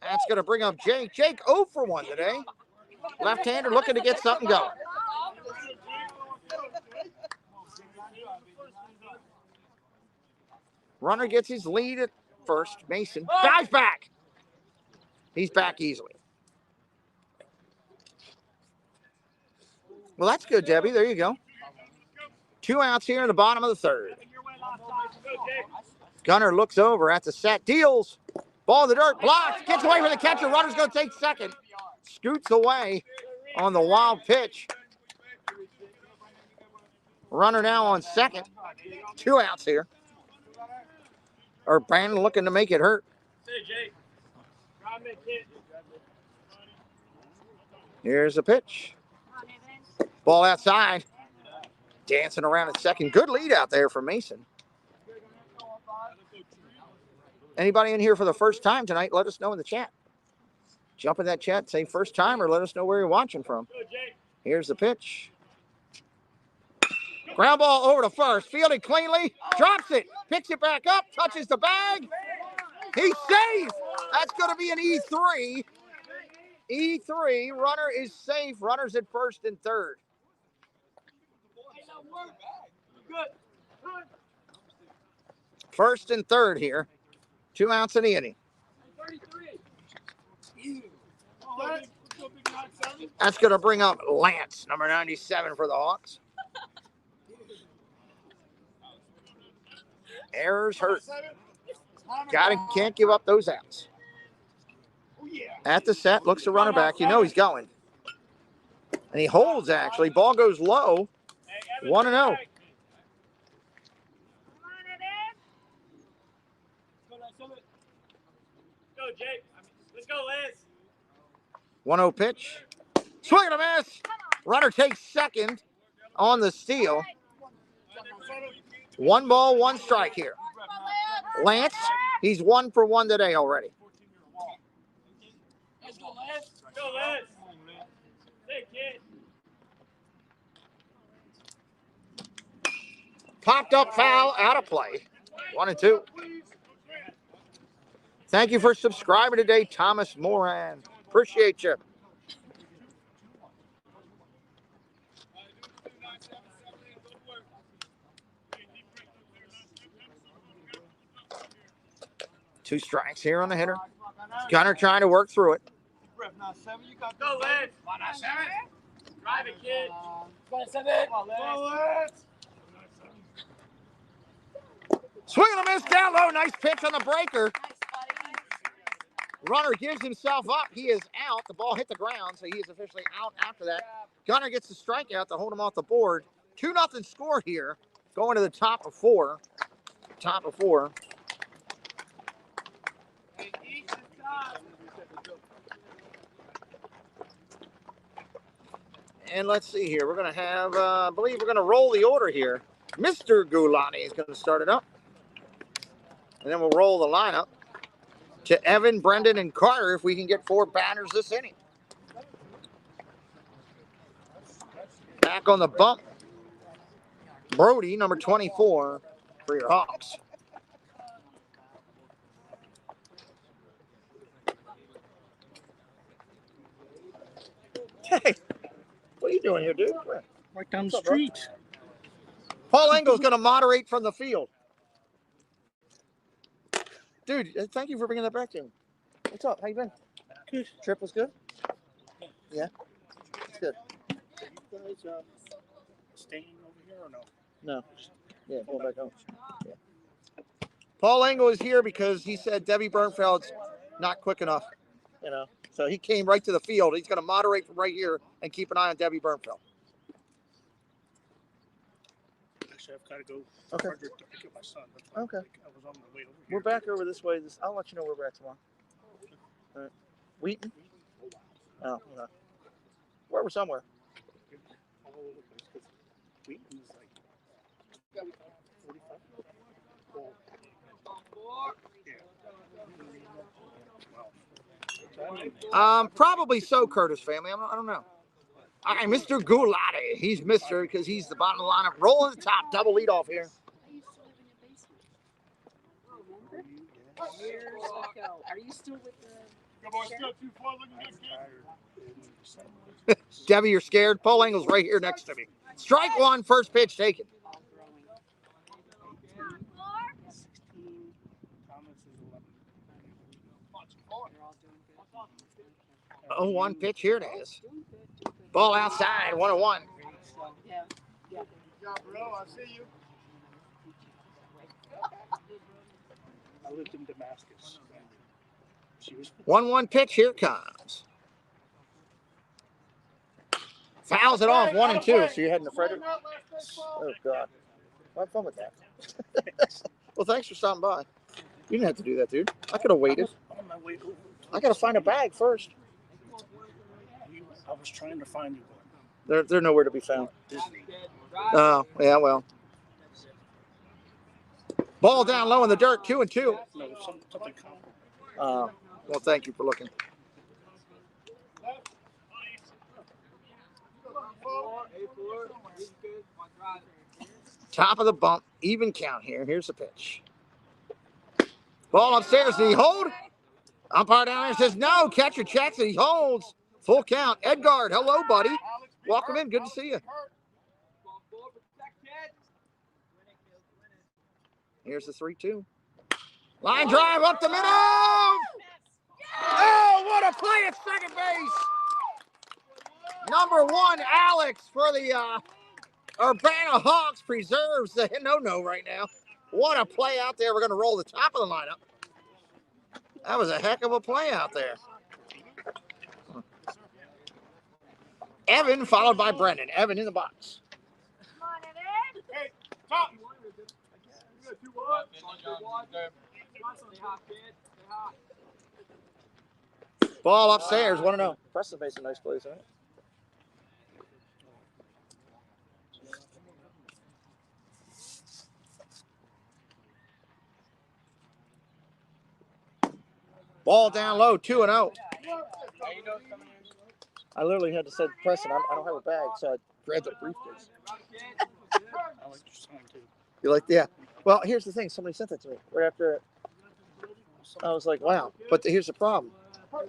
That's going to bring up Jake. Jake 0 for 1 today. Left-hander looking to get something going. Runner gets his lead at first. Mason dives back. He's back easily. Well, that's good, Debbie. There you go. 2 outs here in the bottom of the third. Gunner looks over at the set. Deals. Ball in the dirt. Blocks. Gets away from the catcher. Runner's going to take second. Scoots away on the wild pitch. Runner now on second. 2 outs here. Urbana looking to make it hurt. Here's a pitch. Ball outside. Dancing around at second. Good lead out there for Mason. Anybody in here for the first time tonight, let us know in the chat. Jump in that chat, say first time, or let us know where you're watching from. Here's the pitch. Ground ball over to first. Fielded cleanly. Drops it. Picks it back up. Touches the bag. He's safe. That's going to be an E3. E3. Runner is safe. Runner's at first and third. First and third here. 2 outs in the inning. That's going to bring up Lance, number 97 for the Hawks. Errors hurt. Can't give up those outs. At the set, looks the runner back. You know he's going. And he holds, actually. Ball goes low. 1-0. Let's go, Liz. 1-0 pitch. Swing and a miss. Runner takes second on the steal. 1 ball, 1 strike here. Lance, he's 1 for 1 today already. Let's go, Liz. Go, Liz. Hey, kid. Popped up foul, out of play. 1-2. Thank you for subscribing today, Thomas Moran. Appreciate you. Two strikes here on the hitter. Gunner trying to work through it. Go, Liz. Drive it, kid. Go, Liz. Swing and a miss down low. Nice pitch on the breaker. Runner gives himself up. He is out. The ball hit the ground, so he is officially out after that. Gunner gets the strikeout to hold him off the board. 2-0 score here. Going to the top of 4. Top of 4. And let's see here. We're going to have, I believe we're going to roll the order here. Mr. Gulati is going to start it up. And then we'll roll the lineup to Evan, Brendan, and Carter if we can get 4 batters this inning. Back on the bump. Brody, number 24 for your Hawks. Hey, what are you doing here, dude? Right down the street. Paul Engel's going to moderate from the field. Dude, thank you for bringing that back to me. What's up? How you been? Good. Trip was good? Yeah? It's good. You guys staying over here or no? No. Yeah, going back home. Yeah. Paul Engel is here because he said Debbie Bernfeld's not quick enough. You know, so he came right to the field. He's going to moderate from right here and keep an eye on Debbie Bernfeld. Actually, I've got to go Okay. to pick up my son. That's why Okay. I was on my way over here. We're back over this way. I'll let you know where we're at tomorrow. All right. Wheaton? Oh, okay. Where we're somewhere. All over the place, 'cause Wheaton is like 45. Wow. Probably so, Curtis family. I don't know. All right, Mr. Gulati. He's Mr. because he's the bottom of the lineup. Rolling the top, double lead off here. Years ago. Are you still with the Debbie, you're scared? Paul Engel's right here next to me. Strike one, first pitch taken. 0-1 pitch, here it is. Ball outside, 1-1. Yeah. Good job, bro. I see you. I lived in Damascus. She was 1-1 pitch, here it comes. Fouls it off, 1-2. So you're heading to Frederick? Oh, God. Have fun with that. Well, thanks for stopping by. You didn't have to do that, dude. I could have waited. on my way over. I got to find a bag first. I was trying to find you. They're nowhere to be found. Disney. Oh, yeah, well. Ball down low in the dirt, 2-2. No, something comparable. Well, thank you for looking. Top of the bump, even count here. Here's the pitch. Ball upstairs, did he hold? Umpire down there says no. Catcher checks it, he holds. Full count. Edgard, hello, buddy. Welcome in, good to see you. Here's the 3-2. Line drive up the middle. Oh, what a play at second base. Number 1, Alex, for the Urbana Hawks preserves the no-no right now. What a play out there. We're going to roll the top of the lineup. That was a heck of a play out there. Evan followed by Brendan. Evan in the box. Come on, Evan. Hey, top. Ball upstairs, 1-0. Preston makes a nice place, right? Ball down low, 2-0. I literally had to say, Preston, I don't have a bag, so I grabbed the briefcase. I like your sign too. You're like, yeah. Well, here's the thing. Somebody sent that to me right after. I was like, wow. But here's the problem.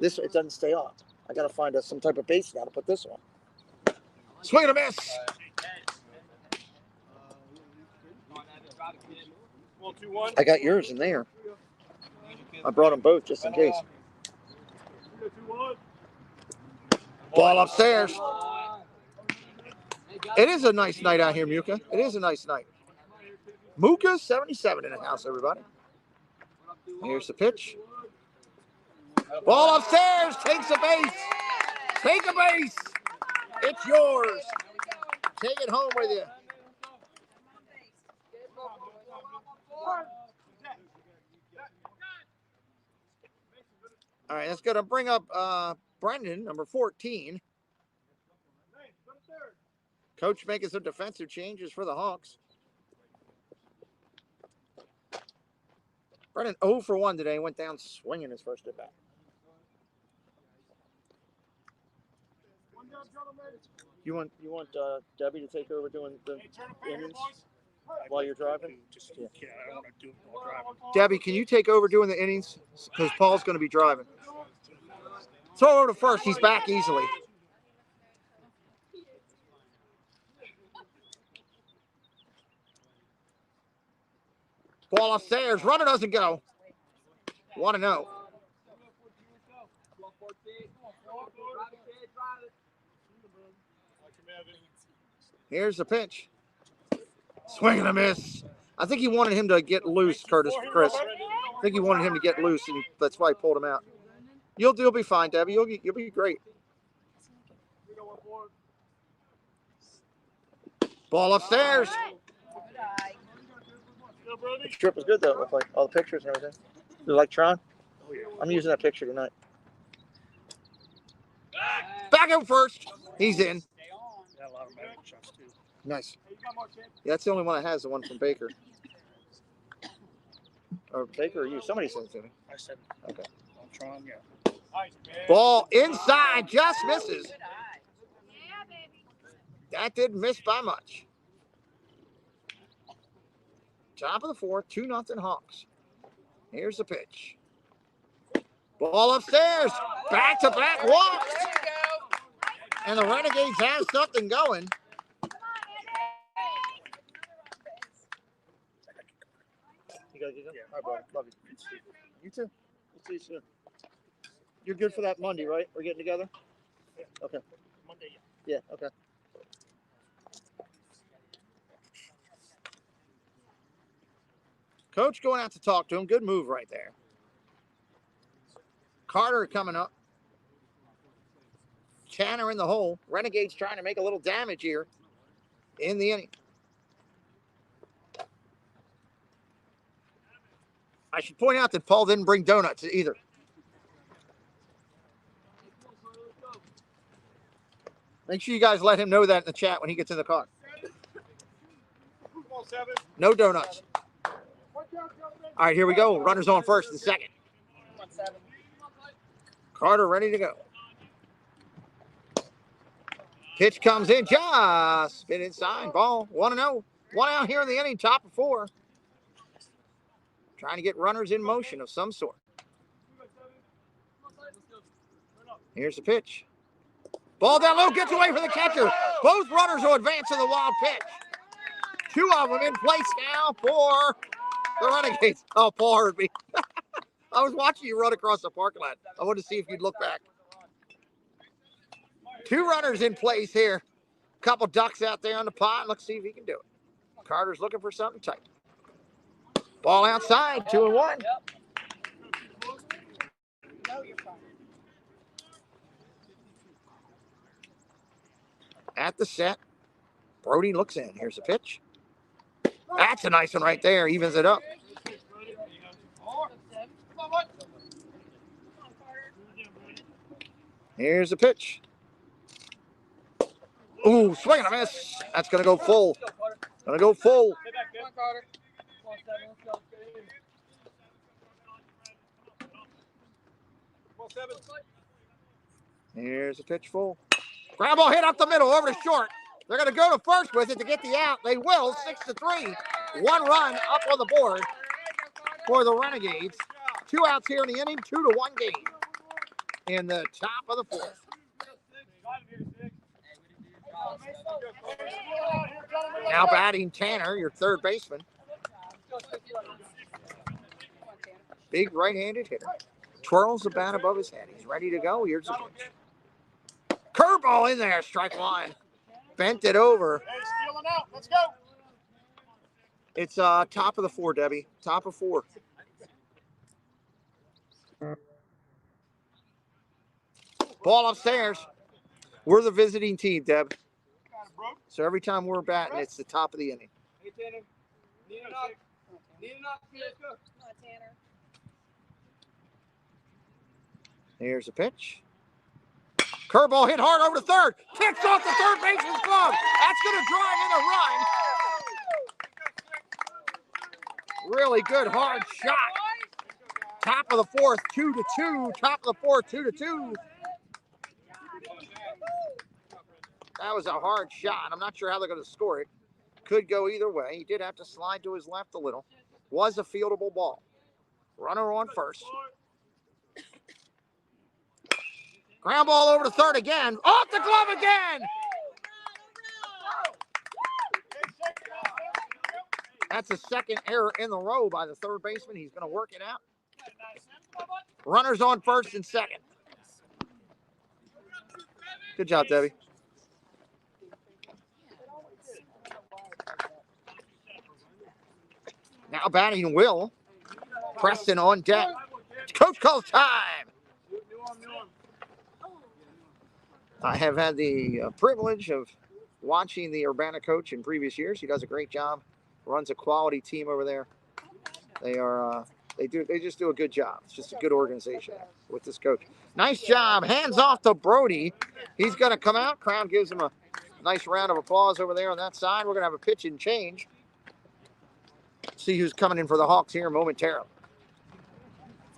This it doesn't stay on. I got to find some type of base now to put this on. Swing and a miss. I got yours in there. I brought them both just in case. Ball upstairs. It is a nice night out here, Muka. It is a nice night. Mooka 77 in the house, everybody. Here's the pitch. Ball upstairs. Takes a base. Take a base. It's yours. Take it home with you. All right, that's going to bring up Brendan, number 14. Coach making some defensive changes for the Hawks. Brendan 0 for 1 today. Went down swinging his first at bat. You want Debbie to take over doing the innings while you're driving? Yeah, I don't want to do it while driving. Debbie, can you take over doing the innings? Because Paul's going to be driving. Throw over to first. He's back easily. Ball upstairs. Runner doesn't go. 1-0. Here's the pitch. Swing and a miss. I think he wanted him to get loose, Chris. I think he wanted him to get loose, and that's why he pulled him out. You'll be fine, Debbie. You'll be great. Ball upstairs. The trip was good though, with like all the pictures and everything. You like Tron? I'm using that picture tonight. Back out first. He's in. Yeah, a lot of medical shots too. Nice. Yeah, that's the only one that has the one from Baker. Or Baker or you? Somebody sent it to me. I said, okay. On Tron, yeah. Ball inside, just misses. That didn't miss by much. Top of the fourth, 2-0 Hawks. Here's the pitch. Ball upstairs. Back-to-back walks. And the Renegades have something going. You gotta get up? Yeah. All right, brother. Love you. You too. We'll see you soon. You're good for that Monday, right? We're getting together? Yeah. Okay. Monday, yeah. Yeah, okay. Coach going out to talk to him. Good move right there. Carter coming up. Tanner in the hole. Renegades trying to make a little damage here in the inning. I should point out that Paul didn't bring donuts either. Make sure you guys let him know that in the chat when he gets in the car. No donuts. All right, here we go. Runners on first and second. Carter ready to go. Pitch comes in, just spin inside. Ball 1-0. 1 out here in the inning, top of 4. Trying to get runners in motion of some sort. Here's the pitch. Ball down low, gets away from the catcher. Both runners will advance to the wild pitch. 2 of them in place now for the Renegades. Oh, Paul heard me. I was watching you run across the parking lot. I wanted to see if you'd look back. 2 runners in place here. A couple ducks out there on the pot. Let's see if he can do it. Carter's looking for something tight. Ball outside, 2-1. At the set, Brody looks in. Here's the pitch. That's a nice one right there. Evens it up. Here's the pitch. Ooh, swing and a miss. That's going to go full. Going to go full. Here's a pitch full. Grab ball hit up the middle, over to short. They're going to go to first with it to get the out. They will, 6-3. 1 run up on the board for the Renegades. 2 outs here in the inning, 2-1 game in the top of the 4th. Now batting Tanner, your third baseman. Big right-handed hitter. Twirls the bat above his head. He's ready to go. Here's the pitch. Curveball in there, strike 1. Bent it over. Hey, stealing out. Let's go. It's top of the 4, Debbie. Top of 4. Ball upstairs. We're the visiting team, Deb. So every time we're batting, it's the top of the inning. Hey, Tanner. Need a knock. Need a knock. Let's go. Come on, Tanner. Here's a pitch. Curveball hit hard over to third. Kicks off the third baseman's glove. That's going to drive in a run. Really good hard shot. Top of the 4th, 2-2. Top of the 4th, 2-2. That was a hard shot. I'm not sure how they're going to score it. Could go either way. He did have to slide to his left a little. Was a fieldable ball. Runner on first. Ground ball over to third again. Off the glove again. That's a second error in the row by the third baseman. He's going to work it out. Runners on first and second. Good job, Debbie. Now batting Will. Preston on deck. Coach calls time. I have had the privilege of watching the Urbana coach in previous years. He does a great job. Runs a quality team over there. They just do a good job. It's just a good organization with this coach. Nice job. Hands off to Brody. He's going to come out. Crowd gives him a nice round of applause over there on that side. We're going to have a pitch and change. See who's coming in for the Hawks here momentarily.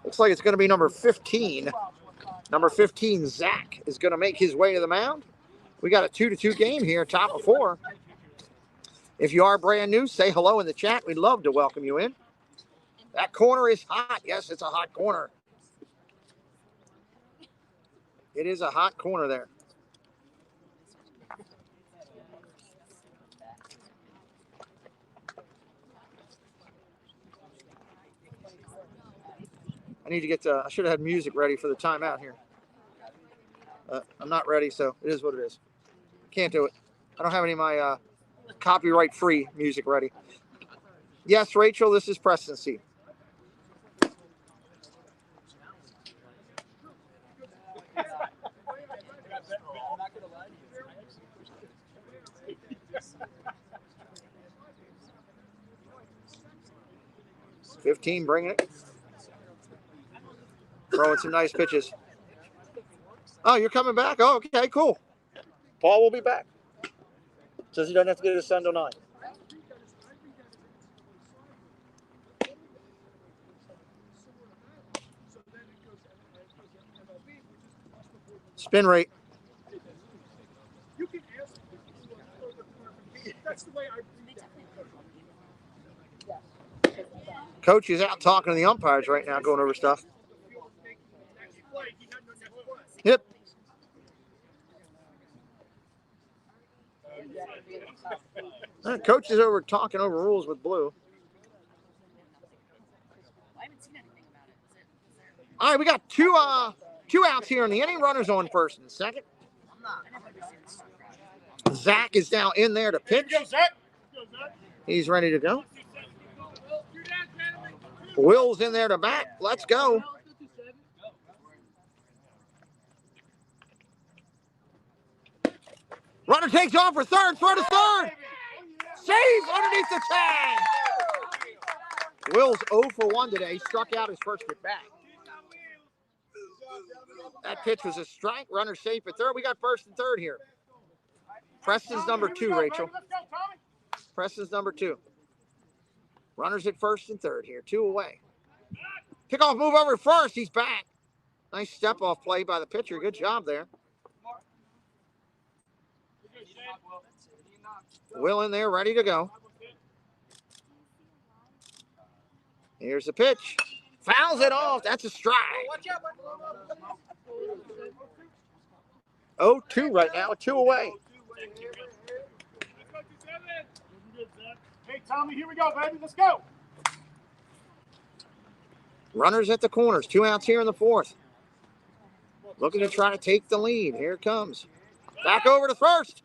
Looks like it's going to be number 15. Number 15, Zach, is going to make his way to the mound. We got a 2-2 game here, top of 4. If you are brand new, say hello in the chat. We'd love to welcome you in. That corner is hot. Yes, it's a hot corner. It is a hot corner there. I need to get I should have had music ready for the timeout here. I'm not ready, so it is what it is. Can't do it. I don't have any of my copyright-free music ready. Yes, Rachel, this is Preston C. $15, bringing it. Throwing some nice pitches. Oh, you're coming back? Oh, okay, cool. Paul will be back. Says he doesn't have to get his son till 9. Spin rate. Coach is out talking to the umpires right now, going over stuff. Yep. Coach is over talking over rules with Blue. All right, we got two outs here in the inning. Runners on first and second. Zach is now in there to pitch. He's ready to go. Will's in there to bat. Let's go. Runner takes off for third. Throw to third. Save underneath the tag. Will's 0 for 1 today. He struck out his first at bat. That pitch was a strike. Runner safe at third. We got first and third here. Preston's number 2, Rachel. Preston's number 2. Runners at first and third here. 2 away. Kickoff move over first. He's back. Nice step-off play by the pitcher. Good job there. Will in there, ready to go. Here's the pitch. Fouls it off. That's a strike. 0-2 right now. 2 away. Hey, Tommy, here we go, baby. Let's go. Runners at the corners. 2 outs here in the 4th. Looking to try to take the lead. Here it comes. Back over to first.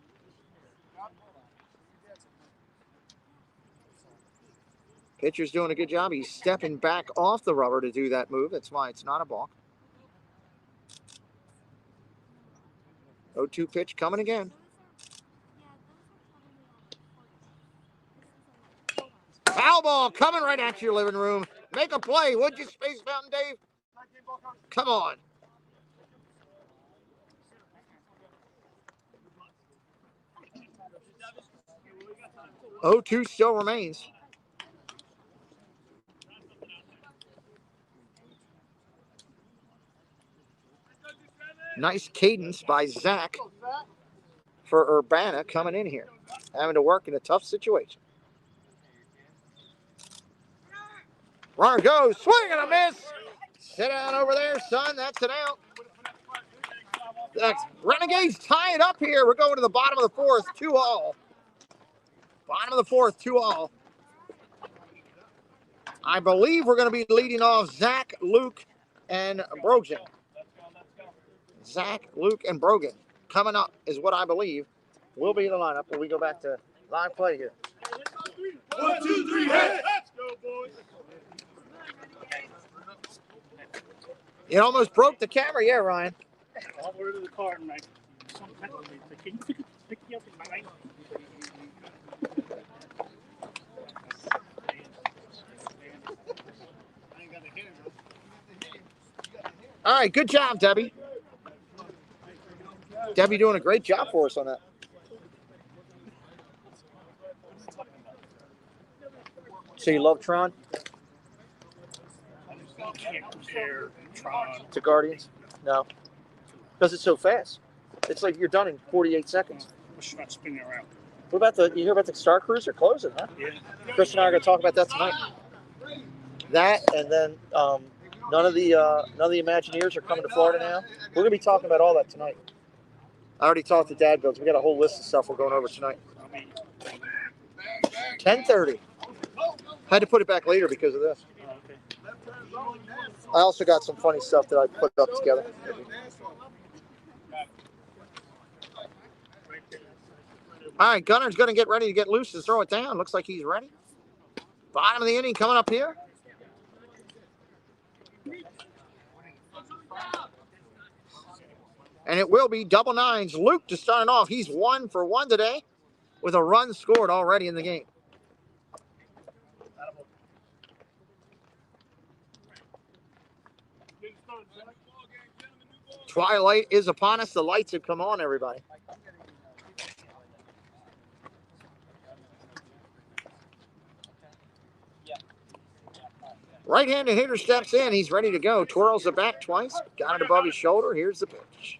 Pitcher's doing a good job. He's stepping back off the rubber to do that move. That's why it's not a balk. 0-2 pitch coming again. Foul ball coming right at your living room. Make a play, would you, Space Mountain Dave? Come on. 0-2 still remains. Nice cadence by Zach for Urbana coming in here. Having to work in a tough situation. Runner goes, swing and a miss. Sit down over there, son. That's an out. The Renegades tie it up here. We're going to the bottom of the fourth, 2-all. Bottom of the fourth, 2-all. I believe we're going to be leading off Zach, Luke, and Brogan. Zach, Luke, and Brogan coming up is what I believe will be the lineup when we go back to live play here. 1, 2, 3, hit! Let's go, boys! It almost broke the camera, yeah, Ryan. I'll order the car and like, can you pick me up in my life? All right, good job, Debbie. Debbie doing a great job for us on that. So you love Tron? I can't compare Tron to Guardians? No. Because it's so fast. It's like you're done in 48 seconds. It's not spinning around. What about you hear about the Star Cruiser closing, huh? Yeah. Chris and I are going to talk about that tonight. That, and then none of the Imagineers are coming to Florida now. We're going to be talking about all that tonight. I already talked to Dad Builds. We got a whole list of stuff we're going over tonight. 10:30. Had to put it back later because of this. I also got some funny stuff that I put up together. All right, Gunner's going to get ready to get loose to throw it down. Looks like he's ready. Bottom of the inning coming up here. And it will be double nines. Luke to start it off. He's 1 for 1 today with a run scored already in the game. Twilight is upon us. The lights have come on, everybody. Right-handed hitter steps in. He's ready to go. Twirls the bat twice. Got it above his shoulder. Here's the pitch.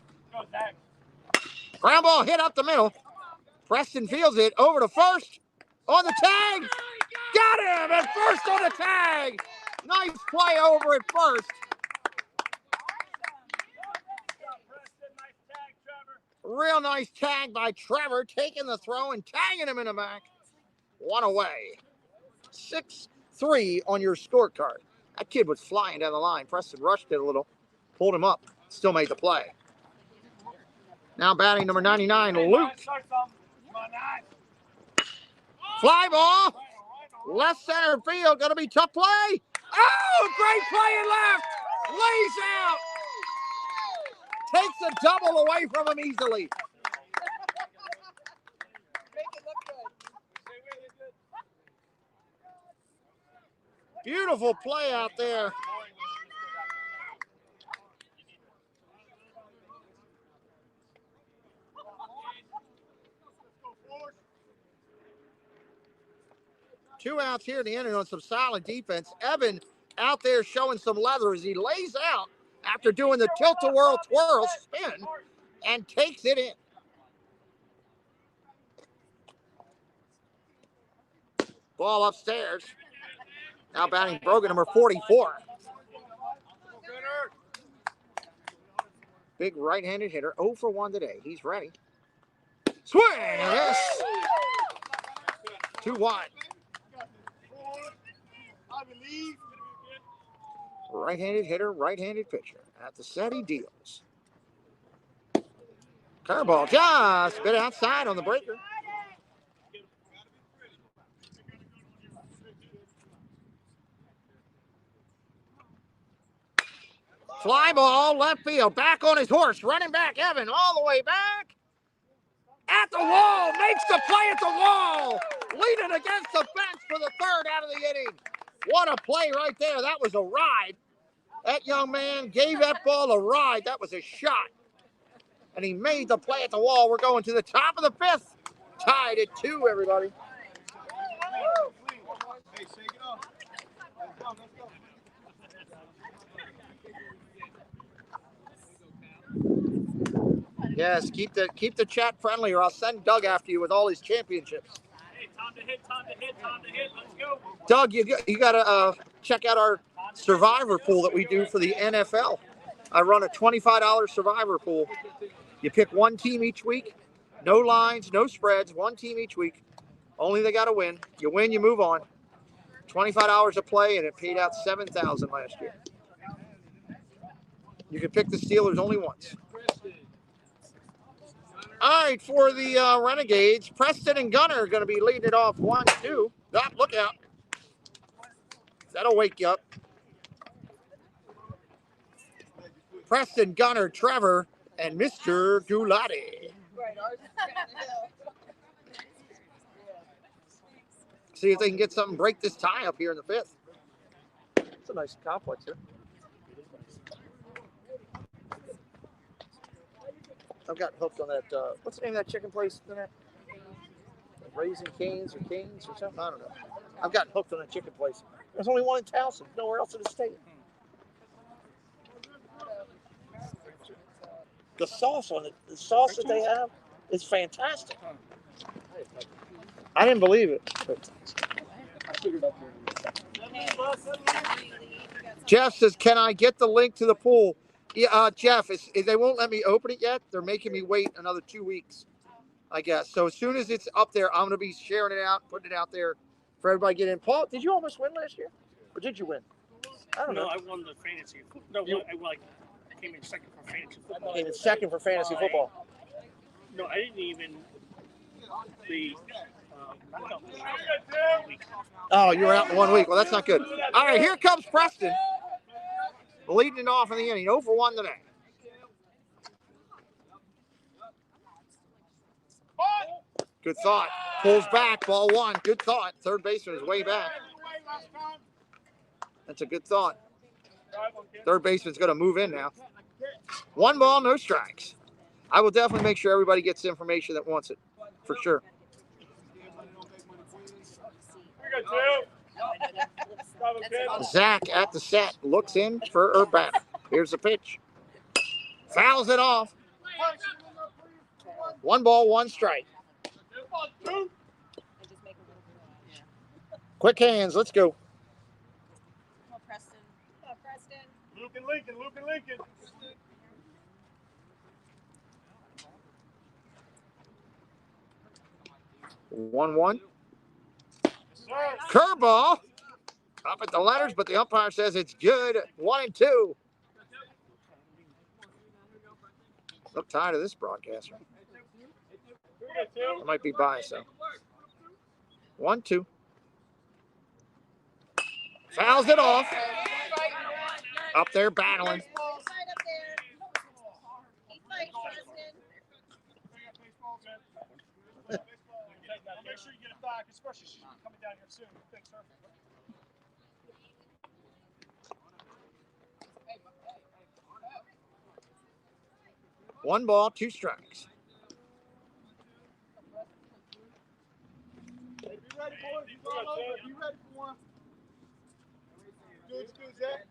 Ground ball hit up the middle. Preston fields it over to first. On the tag. Got him at first on the tag. Nice play over at first. Real nice tag by Trevor, taking the throw and tagging him in the back. One away. 6-3 on your scorecard. That kid was flying down the line. Preston rushed it a little, pulled him up, still made the play. Now batting number 99, Luke. Fly ball. Left center field, going to be tough play. Oh, great play in left. Lays out. Takes a double away from him easily. Beautiful play out there. Two outs here in the inning on some solid defense. Evan out there showing some leather as he lays out after doing the tilt-a-whirl twirl spin and takes it in. Ball upstairs. Now batting Brogan, number 44. Big right-handed hitter, 0 for 1 today. He's ready. Swing and miss. 2-1. Right-handed hitter, right-handed pitcher. At the set, he deals. Curveball just a bit outside on the breaker. Fly ball, left field, back on his horse, running back, Evan, all the way back. At the wall, makes the play at the wall. Leaning against the fence for the third out of the inning. What a play right there. That was a ride. That young man gave that ball a ride. That was a shot. And he made the play at the wall. We're going to the top of the fifth. Tied at 2, everybody. Hey, shake it off. Let's go. Yes, keep the chat friendly, or I'll send Doug after you with all his championships. Hey, time to hit. Let's go. Doug, you got to check out our survivor pool that we do for the NFL. I run a $25 survivor pool. You pick one team each week, no lines, no spreads, one team each week. Only they got to win. You win, you move on. $25 a play, and it paid out $7,000 last year. You can pick the Steelers only once. All right, for the Renegades, Preston and Gunner are going to be leading it off 1-2. Ah, look out. That'll wake you up. Preston, Gunner, Trevor, and Mr. Gulati. See if they can get something, break this tie up here in the fifth. It's a nice complex here. I've got hooked on that. What's the name of that chicken place? Raising Canes or Canes or something? I don't know. I've gotten hooked on that chicken place. There's only one in Towson, nowhere else in the state. The sauce on it, the sauce that they have is fantastic. I didn't believe it. But Jeff says, "Can I get the link to the pool?" Yeah, Jeff, they won't let me open it yet. They're making me wait another 2 weeks, I guess. So as soon as it's up there, I'm going to be sharing it out, putting it out there for everybody to get in. Paul, did you almost win last year? Or did you win? I don't know. No, I won the fantasy. No, I came in second for fantasy football. Came in second for fantasy football. No, I didn't even. Oh, you were out in 1 week. Well, that's not good. All right, here comes Preston. Leading it off in the inning. 0 for 1 today. Good thought. Pulls back. Ball 1. Good thought. Third baseman is way back. That's a good thought. Third baseman's going to move in now. 1 ball, no strikes. I will definitely make sure everybody gets the information that wants it. For sure. Zach at the set. Looks in for Urbana. Here's the pitch. Fouls it off. 1 ball, 1 strike. Quick hands. Let's go. Come on, Preston. Come on, Preston. Luke and Lincoln. 1-1. Curveball. Up at the letters, but the umpire says it's good. 1-2. Look tired of this broadcaster. I might be biased, though. 1-2. Fouls it off. Up there battling. Make sure you get it back, especially she's coming down here soon. Thanks, sir. 1 ball, 2 strikes. Hey, be ready, boys. He's all over. Be ready for one. Good, Zach.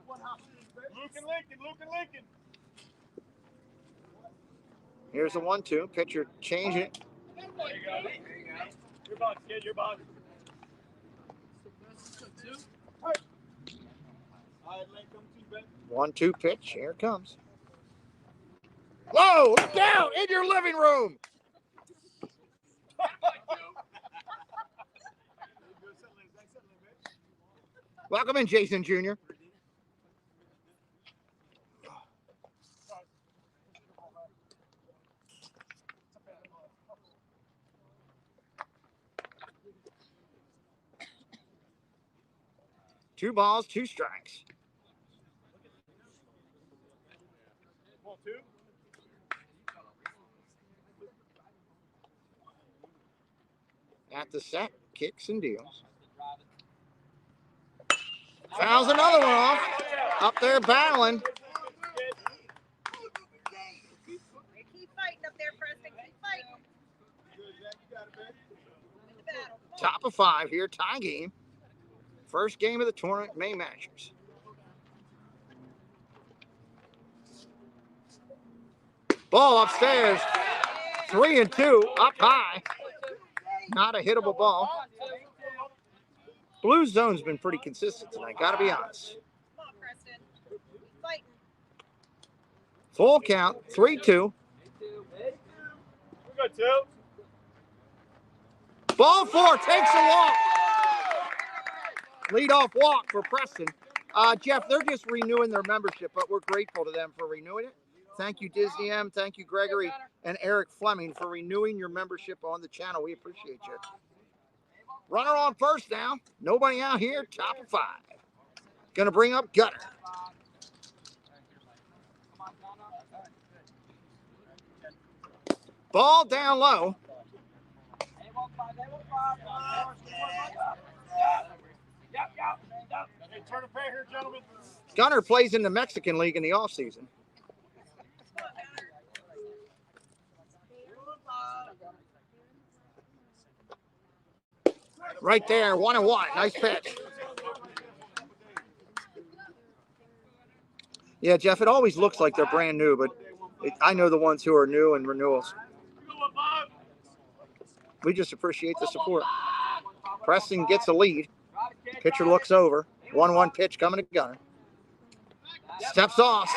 Luke and Lincoln. Here's the 1-2. Pitcher changing it. There you go. Your box, kid. Your box. All right, Lincoln, 1-2 pitch. Here it comes. Whoa! Look out! In your living room. Welcome in, Jason Jr. Two balls, 2 strikes. At the set, kicks and deals. Fouls another one off. Up there battling. Keep fighting up there, Preston. Keep fighting. Win the battle. Top of 5 here, tie game. First game of the tournament, May Masters. Ball upstairs. 3 and 2, up high. Not a hittable ball. Blue zone's been pretty consistent tonight, gotta be honest. Come on, Preston. Keep fighting. Full count, 3-2. We got 2. Ball 4 takes a walk. Leadoff walk for Preston. Jeff, they're just renewing their membership, but we're grateful to them for renewing it. Thank you, Disney M. Thank you, Gregory and Eric Fleming, for renewing your membership on the channel. We appreciate you. Runner on first now. Nobody out here. Top of 5. Going to bring up Gunner. Ball down low. Hey, turn the pay here, gentlemen. Gunner plays in the Mexican League in the offseason. Right there, 1-1. Nice pitch. Yeah, Jeff, it always looks like they're brand new, but I know the ones who are new and renewals. We just appreciate the support. Preston gets a lead. Pitcher looks over. 1-1 pitch coming to Gunner. Steps off.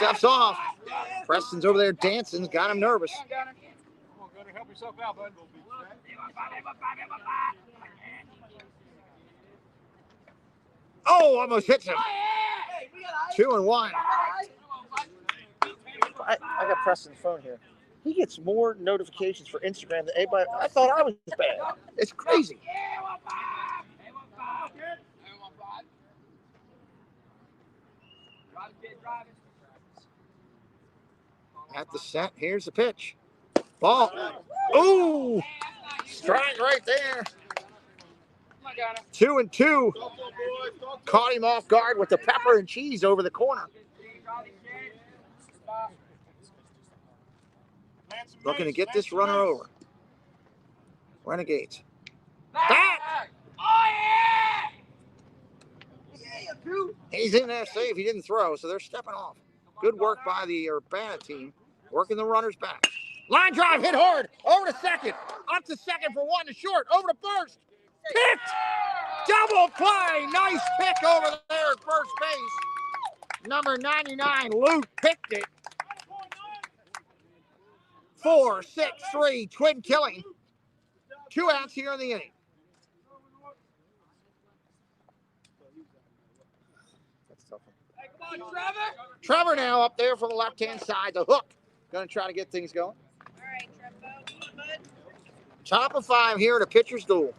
Preston's over there dancing. Got him nervous. Come on, Gunner, help yourself out, bud. Oh, almost hits him. 2-1. I got Preston's phone here. He gets more notifications for Instagram than anybody. I thought I was bad. It's crazy. At the set, here's the pitch. Ball. Ooh! Strike right there. 2-2. Caught him off guard with the pepper and cheese over the corner. Looking to get this runner over. Renegades. Back! He's in there safe. He didn't throw, so they're stepping off. Good work by the Urbana team, working the runners back. Line drive, hit hard, over to second. Up to second for 1 to short, over to first. Picked! Double play! Nice pick over there at first base. Number 99, Luke picked it. 4-6-3, twin killing. 2 outs here in the inning. That's tough. Come on, Trevor. Trevor now up there from the left-hand side, the hook. Going to try to get things going. All right, Trevor. Come on, bud. Top of 5 here at a pitcher's duel.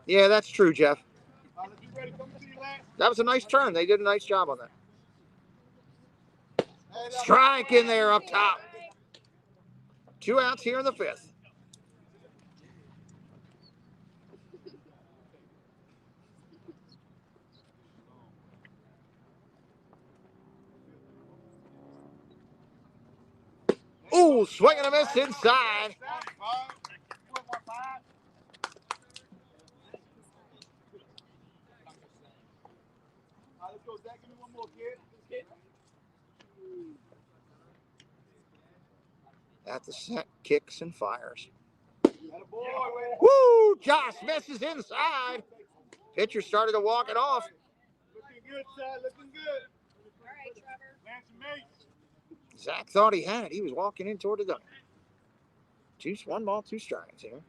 Yeah, that's true, Jeff. That was a nice turn. They did a nice job on that. Strike in there up top. 2 outs here in the 5th. Ooh, swing and a miss inside. At the set, kicks and fires. Woo! Josh misses inside. Pitcher started to walk it off. Looking good, son. Looking good. All right, Trevor. Nancy Mace. Zach thought he had it. He was walking in toward the dugout. 1 ball, 2 strikes here.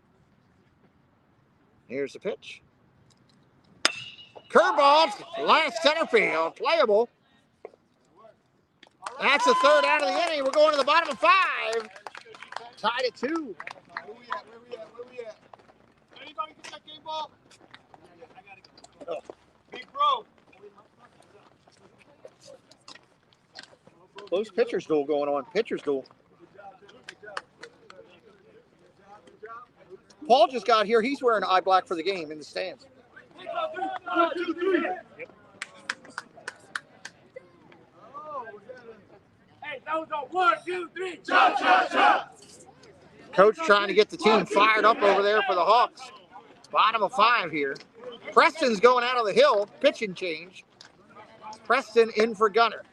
Here's the pitch. Curveball, last center field, playable. That's the 3rd out of the inning. We're going to the bottom of 5. Tied at 2. Where we at? Anybody get that game ball? I gotta go. Big bro. Close pitcher's duel going on. Pitcher's duel. Paul just got here. He's wearing eye black for the game in the stands. Hey, those are 1, 2, 3. Chop, chop, chop. Coach trying to get the team fired up over there for the Hawks. Bottom of 5 here. Preston's going out of the hill. Pitching change. Preston in for Gunner.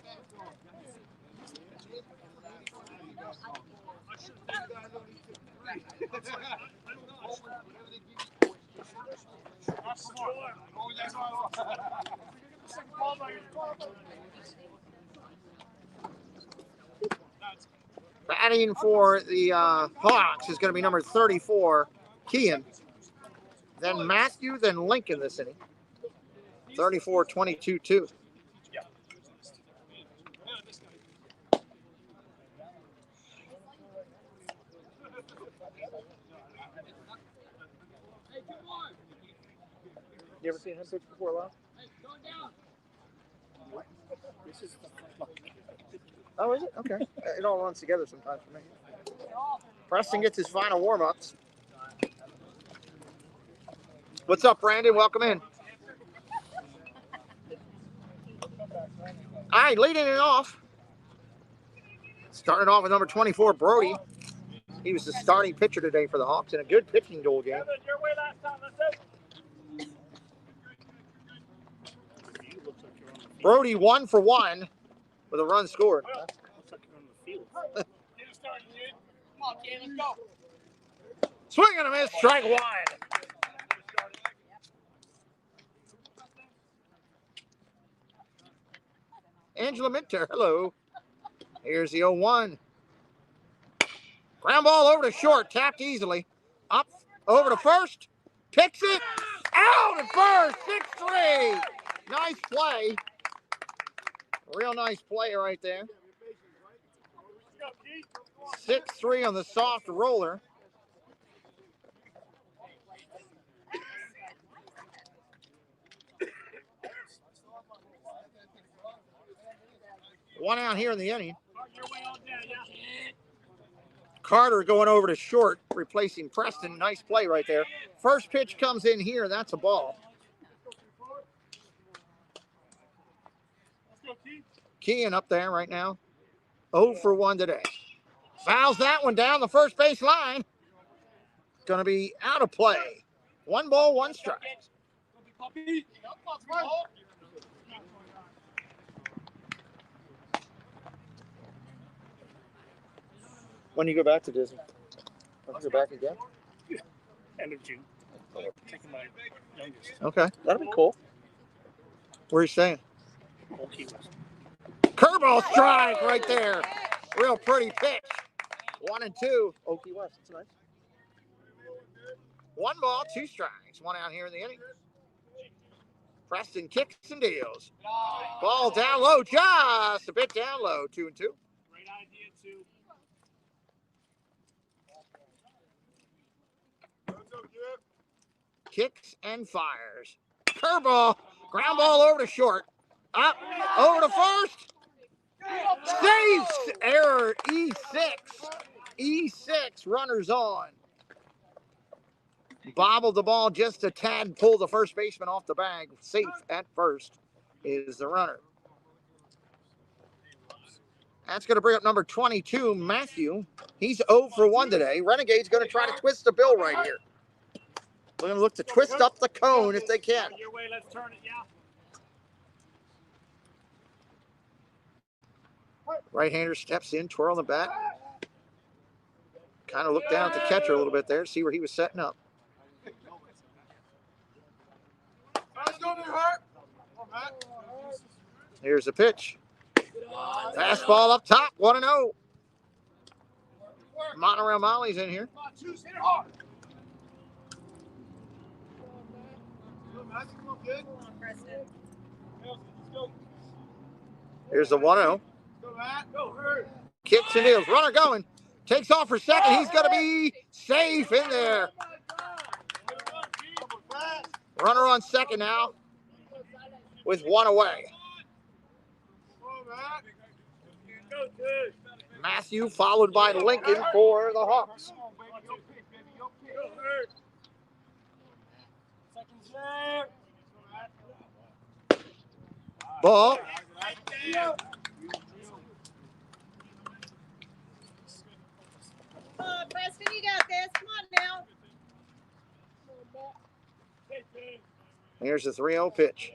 Batting for the Hawks is going to be number 34, Kean. Then Matthew, then Lincoln this inning. 34-22-2. You ever seen him pitch before, Lyle? Oh, is it? Okay. It all runs together sometimes for me. Preston gets his final warm-ups. What's up, Brandon? Welcome in. All right, leading it off. Starting off with number 24, Brody. He was the starting pitcher today for the Hawks in a good pitching duel game. Brody 1 for 1 with a run scored. Swing and a miss, strike 1. Angela Minter, hello. Here's the 0-1. Ground ball over to short, tapped easily. Up, over to first. Picks it. Out at first, 6-3. Nice play. Real nice play right there. 6-3 on the soft roller. One out here in the inning. Carter going over to short, replacing Preston. Nice play right there. First pitch comes in here. That's a ball. Kean up there right now. 0 for 1 today. Fouls that one down the first base line. Going to be out of play. 1 ball, 1 strike. When you go back to Disney? When you go back again? End of June. Taking my youngest. Okay, that'll be cool. Where are you staying? Key West. Curveball strike right there. Real pretty pitch. 1 and 2. Key West, that's nice. 1 ball, 2 strikes. 1 out here in the inning. Preston kicks and deals. Ball down low, just a bit down low. 2 and 2. Great idea, too. Kicks and fires. Curveball. Ground ball over to short. Up. Over to first. Saves. Error. E6. E6. Runners on. Bobbled the ball just a tad. Pulled the first baseman off the bag. Safe at first is the runner. That's going to bring up number 22, Matthew. He's 0 for 1 today. Renegade's going to try to twist the bill right here. We're going to look to twist up the cone if they can. Your way, let's turn it, yeah. Right-hander steps in, twirl the bat. Kind of looked down at the catcher a little bit there, see where he was setting up. Here's the pitch. Fastball up top, 1-0. Monorail Molly's in here. Here's the 1-0. Kicks and deals. Runner going. Takes off for second. He's going to be safe in there. Runner on second now with 1 away. Matthew followed by Lincoln for the Hawks. Ball. Come on, Preston, you got this. Come on now. Here's the 3-0 pitch.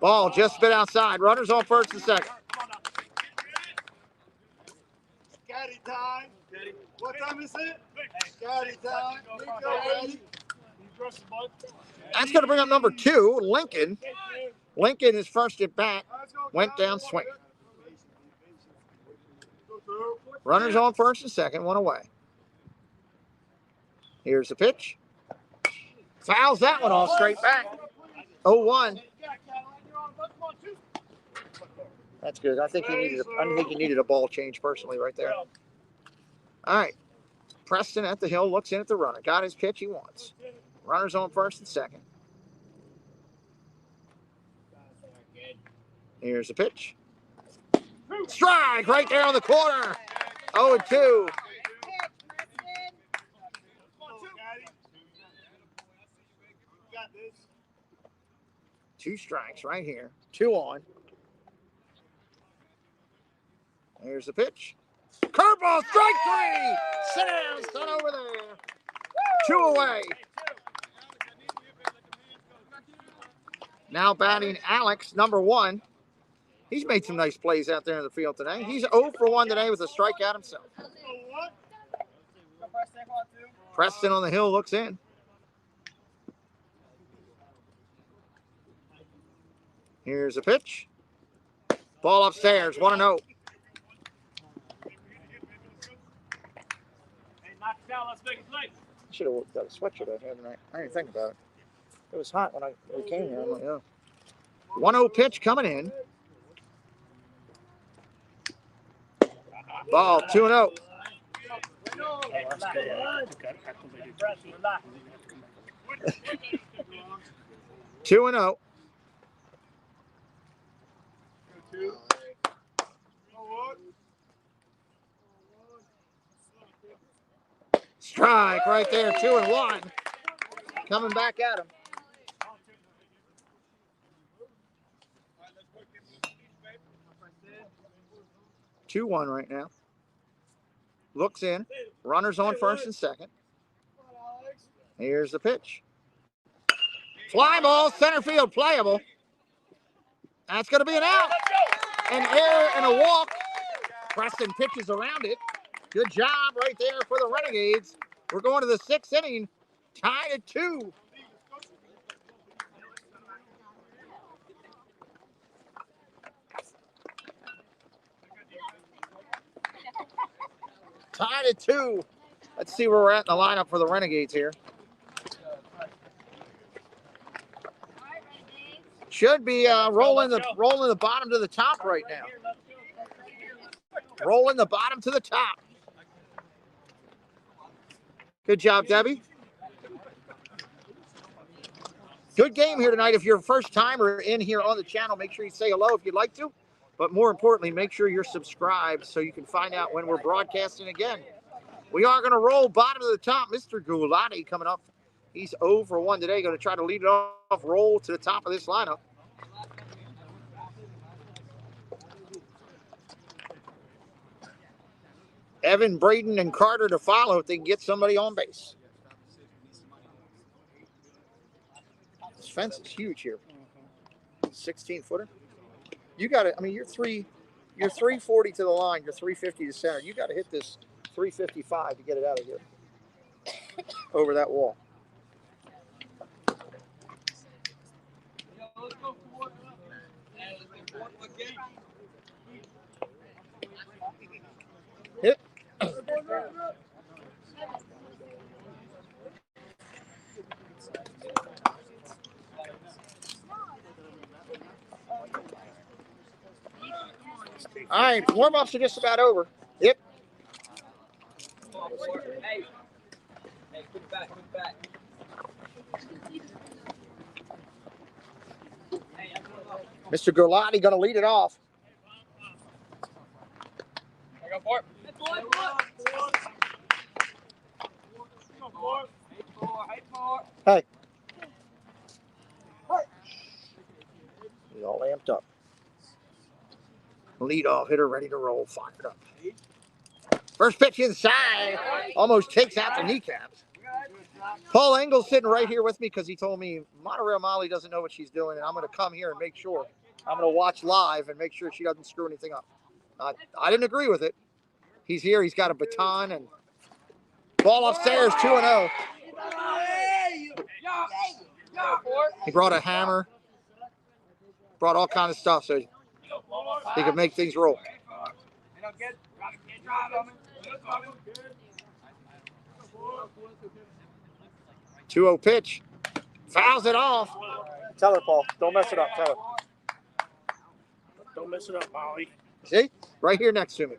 Ball just spit outside. Runners on first and second. Scotty time. What time is it? Scotty time. Go, Eddie. That's going to bring up number 2, Lincoln. Lincoln is first at bat. Went down swinging. Runners on first and second, one away. Here's the pitch. Fouls that one off straight back. 0-1. That's good. I think he needed a ball change personally right there. All right. Preston at the hill looks in at the runner. Got his pitch he wants. Runners on first and second. Here's the pitch. Strike right there on the corner. 0-2. 2 strikes right here. 2 on. Here's the pitch. Curveball, strike 3. Sit down, son, over there. 2 away. Now batting Alex, number 1. He's made some nice plays out there in the field today. He's 0 for 1 today with a strikeout himself. Preston on the hill looks in. Here's a pitch. Ball upstairs, 1-0. Should have got a sweatshirt out here tonight. I didn't think about it. It was hot when we came here. I'm like, oh. 1-0 pitch coming in. Ball, 2-0. 2-0. Strike right there, 2-1. Coming back at him. Two one right now. Looks in. Runners on first and second. Here's the pitch. Fly ball, center field, playable. That's going to be an out. An error and a walk. Preston pitches around it. Good job right there for the Renegades. We're going to the 6th inning. Tied at 2. Tied at 2. Let's see where we're at in the lineup for the Renegades here. Should be rolling the bottom to the top right now. Rolling the bottom to the top. Good job, Debbie. Good game here tonight. If you're a first timer in here on the channel, make sure you say hello if you'd like to. But more importantly, make sure you're subscribed so you can find out when we're broadcasting again. We are going to roll bottom to the top. Mr. Gulati coming up. He's 0 for 1 today. Going to try to lead it off, roll to the top of this lineup. Evan, Braden, and Carter to follow if they can get somebody on base. This fence is huge here. 16-footer. You got it. I mean, you're 340 to the line. You're 350 to center. You got to hit this 355 to get it out of here. Over that wall. Hit. All right, warm-ups are just about over. Yep. Hey, put back. Mr. Gulati going to lead it off. Go for it. Leadoff hitter ready to roll. Fired up. First pitch inside. Almost takes out the kneecaps. Paul Engel's sitting right here with me because he told me Monorail Molly doesn't know what she's doing, and I'm going to come here and make sure. I'm going to watch live and make sure she doesn't screw anything up. I didn't agree with it. He's here. He's got a baton and ball upstairs, 2-0. He brought a hammer, brought all kinds of stuff so he could make things roll. 2-0 pitch. Fouls it off. Tell her, Paul. Don't mess it up. Tell her. Don't mess it up, Molly. See? Right here next to me.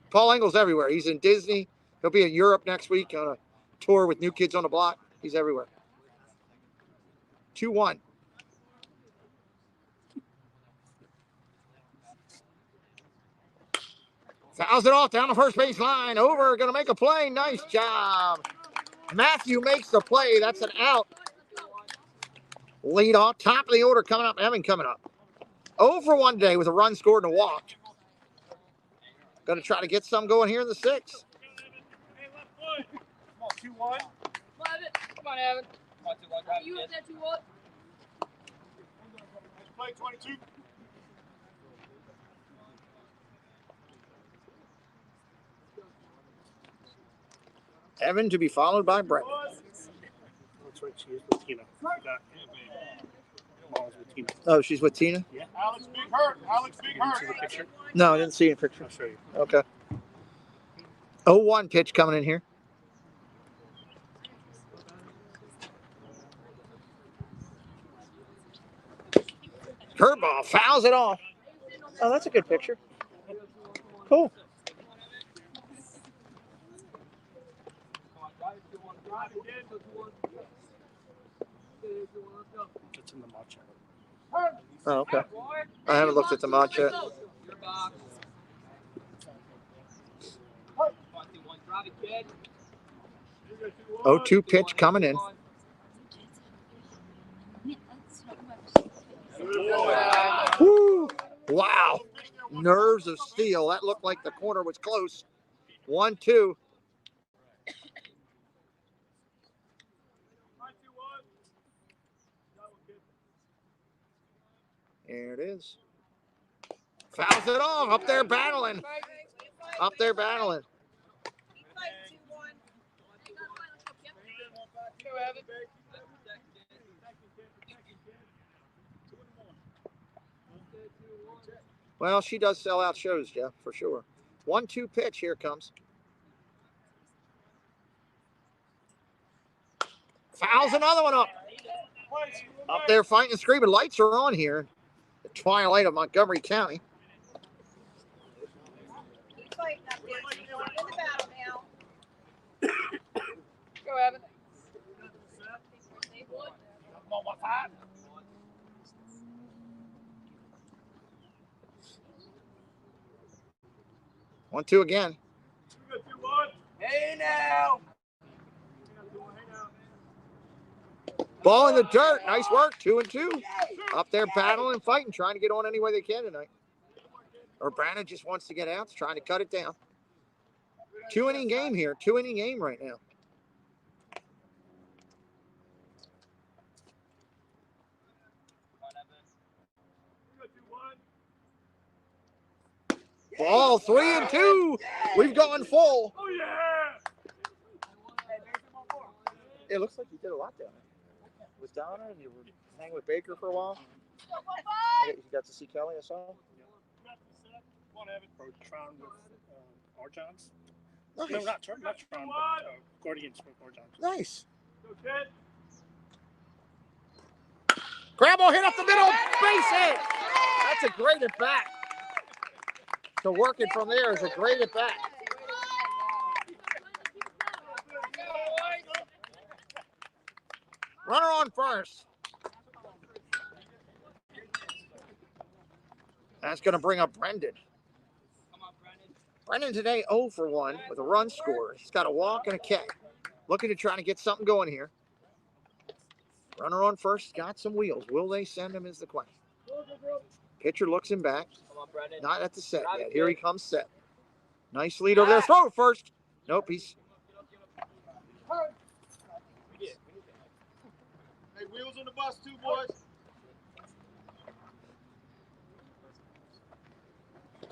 Paul Engel's everywhere. He's in Disney. He'll be in Europe next week on a tour with New Kids on the Block. He's everywhere. 2-1. Fouls it off down the first base line. Over. Going to make a play. Nice job. Matthew makes the play. That's an out. Lead off. Top of the order coming up. Evan coming up. 0 for 1 day with a run scored and a walk. Going to try to get some going here in the 6th. Hey, left foot. Come on, 2-1. Come on, Evan. Come on, 2-1. Drive You it, have kid. that you want? Let's play 22. Evan to be followed by Brett. That's right. She is with Tina. Molly's with Tina. Oh, she's with Tina? Yeah. Alex, big hurt. Alex, big You didn't see hurt. the picture? No, I didn't see any picture. I'll show you. Okay. 0-1 pitch coming in here. Curveball fouls it off. Oh, that's a good picture. Cool. It's in the matcha. Oh, okay. I haven't looked at the match yet. Your box. Come on, 2-1. Drive it, kid. 0-2 pitch coming in. Woo! Wow. Nerves of steel. That looked like the corner was close. 1-2. There it is. Fouls it off. Up there battling. Up there battling. Well, she does sell out shows, Jeff, for sure. 1-2 pitch. Here it comes. Fouls another one up. Up there fighting and screaming. Lights are on here. The twilight of Montgomery County. Keep fighting up there. In the battle now. Go, Evan. Come on, 1-5. 1-2 again. Hey now. Ball in the dirt. Nice work. 2-2. Up there battling, fighting, trying to get on any way they can tonight. Urbana just wants to get out, trying to cut it down. 2-inning game here. 2-inning game right now. Ball 3-2. We've gone full. Oh, yeah. It looks like you did a lot down there. With Donna and you were hanging with Baker for a while. You got to see Kelly, I saw. Come on, Evan. Or Tron with Orjons. Nice. No, not Tron, but Guardians with Orjons. Nice. Go, kid. Grab ball hit up the middle. Base hit. That's a great at bat. To work it from there is a great at bat. Runner on first. That's going to bring up Brendan. Brendan today 0 for 1 with a run score. He's got a walk and a K. Looking to try to get something going here. Runner on first, got some wheels. Will they send him is the question. Pitcher looks him back. Come on, Brendan. Not at the set Drive yet. it, Here he kid. comes set. Nice lead over there. Throw it first. Nope, he's Hey, wheels on the bus too, boys.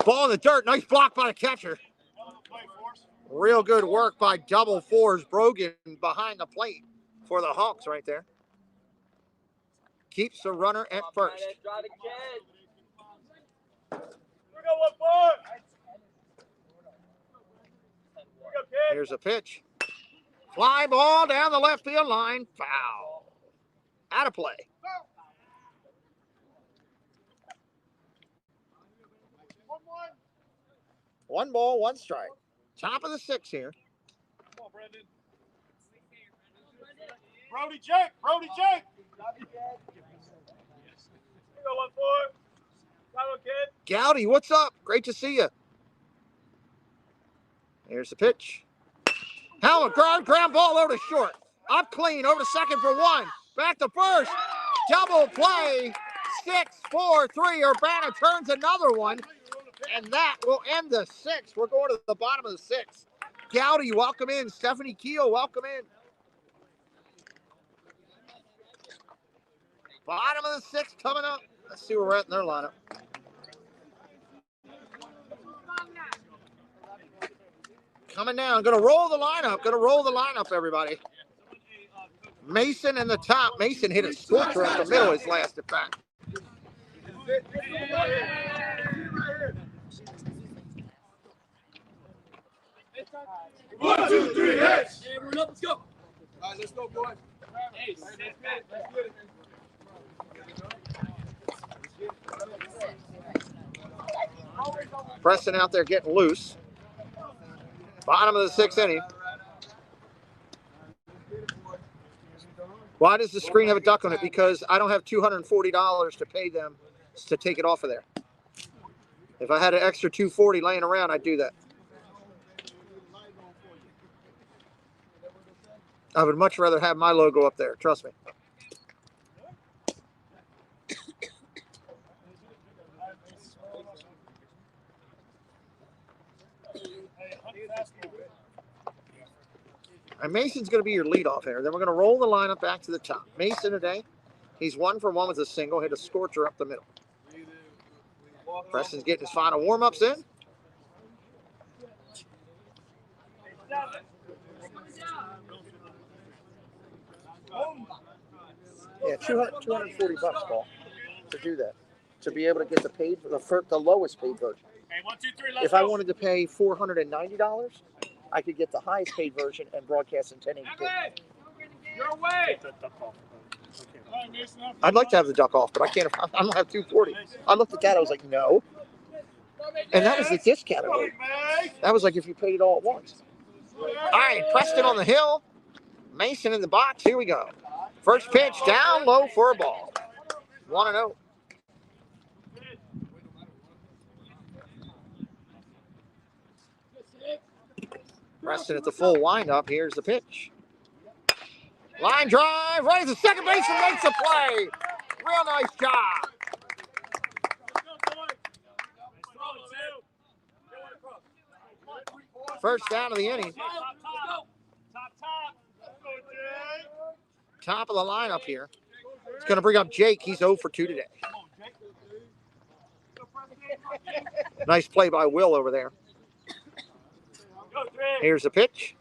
ball in the dirt. Nice block by the catcher. Play, Force. Real good work by double fours. Brogan behind the plate for the Hawks right there. Keeps the runner at Come on, first. Brendan. Drive it, kid. We got 1 point. We got kid. Here's a pitch. Fly ball down the left field line. Foul. Out of play. 1-1. 1 ball, 1 strike. Top of the 6th here. Come on, Brendan. Brody Jake. Brody Jake. We got 1 point. Come on, kid. Gowdy, what's up? Great to see you. Here's the pitch. Helmet ground ball over to short. Up clean, over to second for 1. Back to first. Double play. 6-4-3. Urbana turns another one. And that will end the 6th. We're going to the bottom of the 6th. Gowdy, welcome in. Stephanie Keel, welcome in. Bottom of the 6th coming up. Let's see where we're at in their lineup. Coming down. Going to roll the lineup. Going to roll the lineup, everybody. Mason in the top. Mason hit a scorcher up the middle his last at bat. One, two, three, hits. Hey, we're up. Let's go. All right, let's go, boys. Hey, Let's get it. Preston out there getting loose. Bottom of the 6th inning. Why does the screen have a duck on it? Because I don't have $240 to pay them to take it off of there. If I had an extra $240 laying around, I'd do that. I would much rather have my logo up there. Trust me. And Mason's going to be your leadoff here. Then we're going to roll the lineup back to the top. Mason today, he's 1 for 1 with a single. Hit a scorcher up the middle. Preston's getting his final warm-ups in. Yeah, $240, Paul, to do that. To be able to get the lowest paid version. Hey, 1, 2, 3, let's If I wanted to pay $490, I could get the highest paid version and broadcast in 1080p. Your way. I'd like to have the duck off, but I can't. I don't have 240. I looked at that. I was like, no. And that was the discount rate. That was like if you paid it all at once. All right, Preston on the hill. Mason in the box. Here we go. First pitch down low for a ball. 1-0. Preston at the full windup. Here's the pitch. Line drive. Right as the second baseman makes a play. Real nice job. First down of the inning. Top of the lineup here. It's going to bring up Jake. He's 0 for 2 today. Nice play by Will over there. Here's the pitch.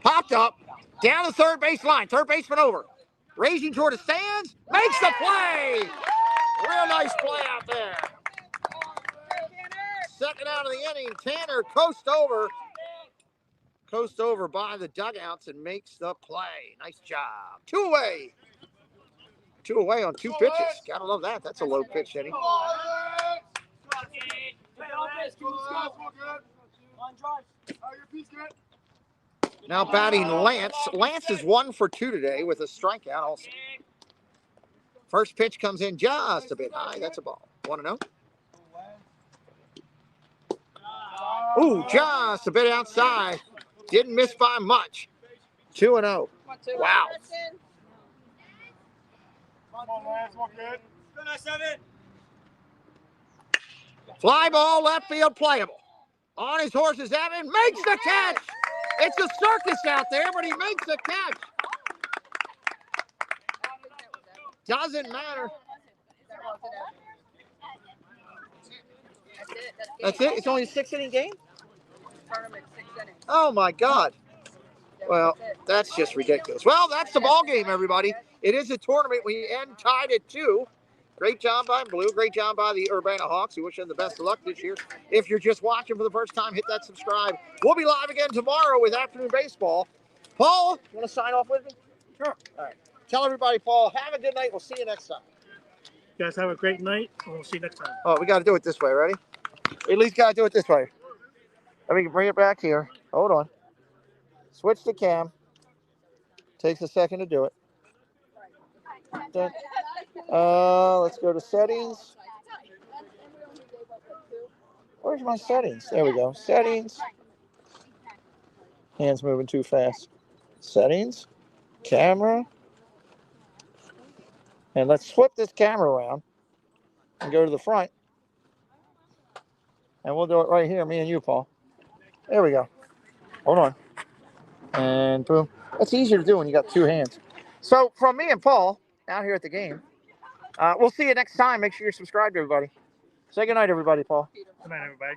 Popped up. Down the third base line. Third baseman over. Raging toward the stands. Makes the play. Real nice play out there. Second out of the inning. Tanner coast over by the dugouts and makes the play. Nice job. 2 away. 2 away on 2 pitches. Gotta love that. That's a low pitch, Eddie. Now batting Lance. Lance is 1 for 2 today with a strikeout also. First pitch comes in just a bit high. That's a ball. 1-0. Ooh, just a bit outside. Didn't miss by much. 2-0. Wow. Come on, Lance. Walk good. Good, 7. Fly ball, left field, playable. On his horse is Evan, makes the catch. It's a circus out there, but he makes the catch. Doesn't matter. That's it? It's only a 6-inning game? Oh, my God. Well, that's just ridiculous. Well, that's the ball game, everybody. It is a tournament. We end tied at 2. Great job by Blue. Great job by the Urbana Hawks. We wish them the best of luck this year. If you're just watching for the first time, hit that subscribe. We'll be live again tomorrow with afternoon baseball. Paul, you want to sign off with me? Sure. All right. Tell everybody, Paul, have a good night. We'll see you next time. You guys have a great night, and we'll see you next time. Oh, we got to do it this way. Ready? We at least got to do it this way. Let me bring it back here. Hold on. Switch to cam. Takes a second to do it. Dun. Let's go to settings. Where's my settings? There we go. Settings. Hands moving too fast. Settings. Camera. And let's flip this camera around and go to the front. And we'll do it right here, me and you, Paul. There we go. Hold on. And boom. That's easier to do when you got 2 hands. So from me and Paul out here at the game, we'll see you next time. Make sure you're subscribed, everybody. Say good night, everybody, Paul. Good night, everybody.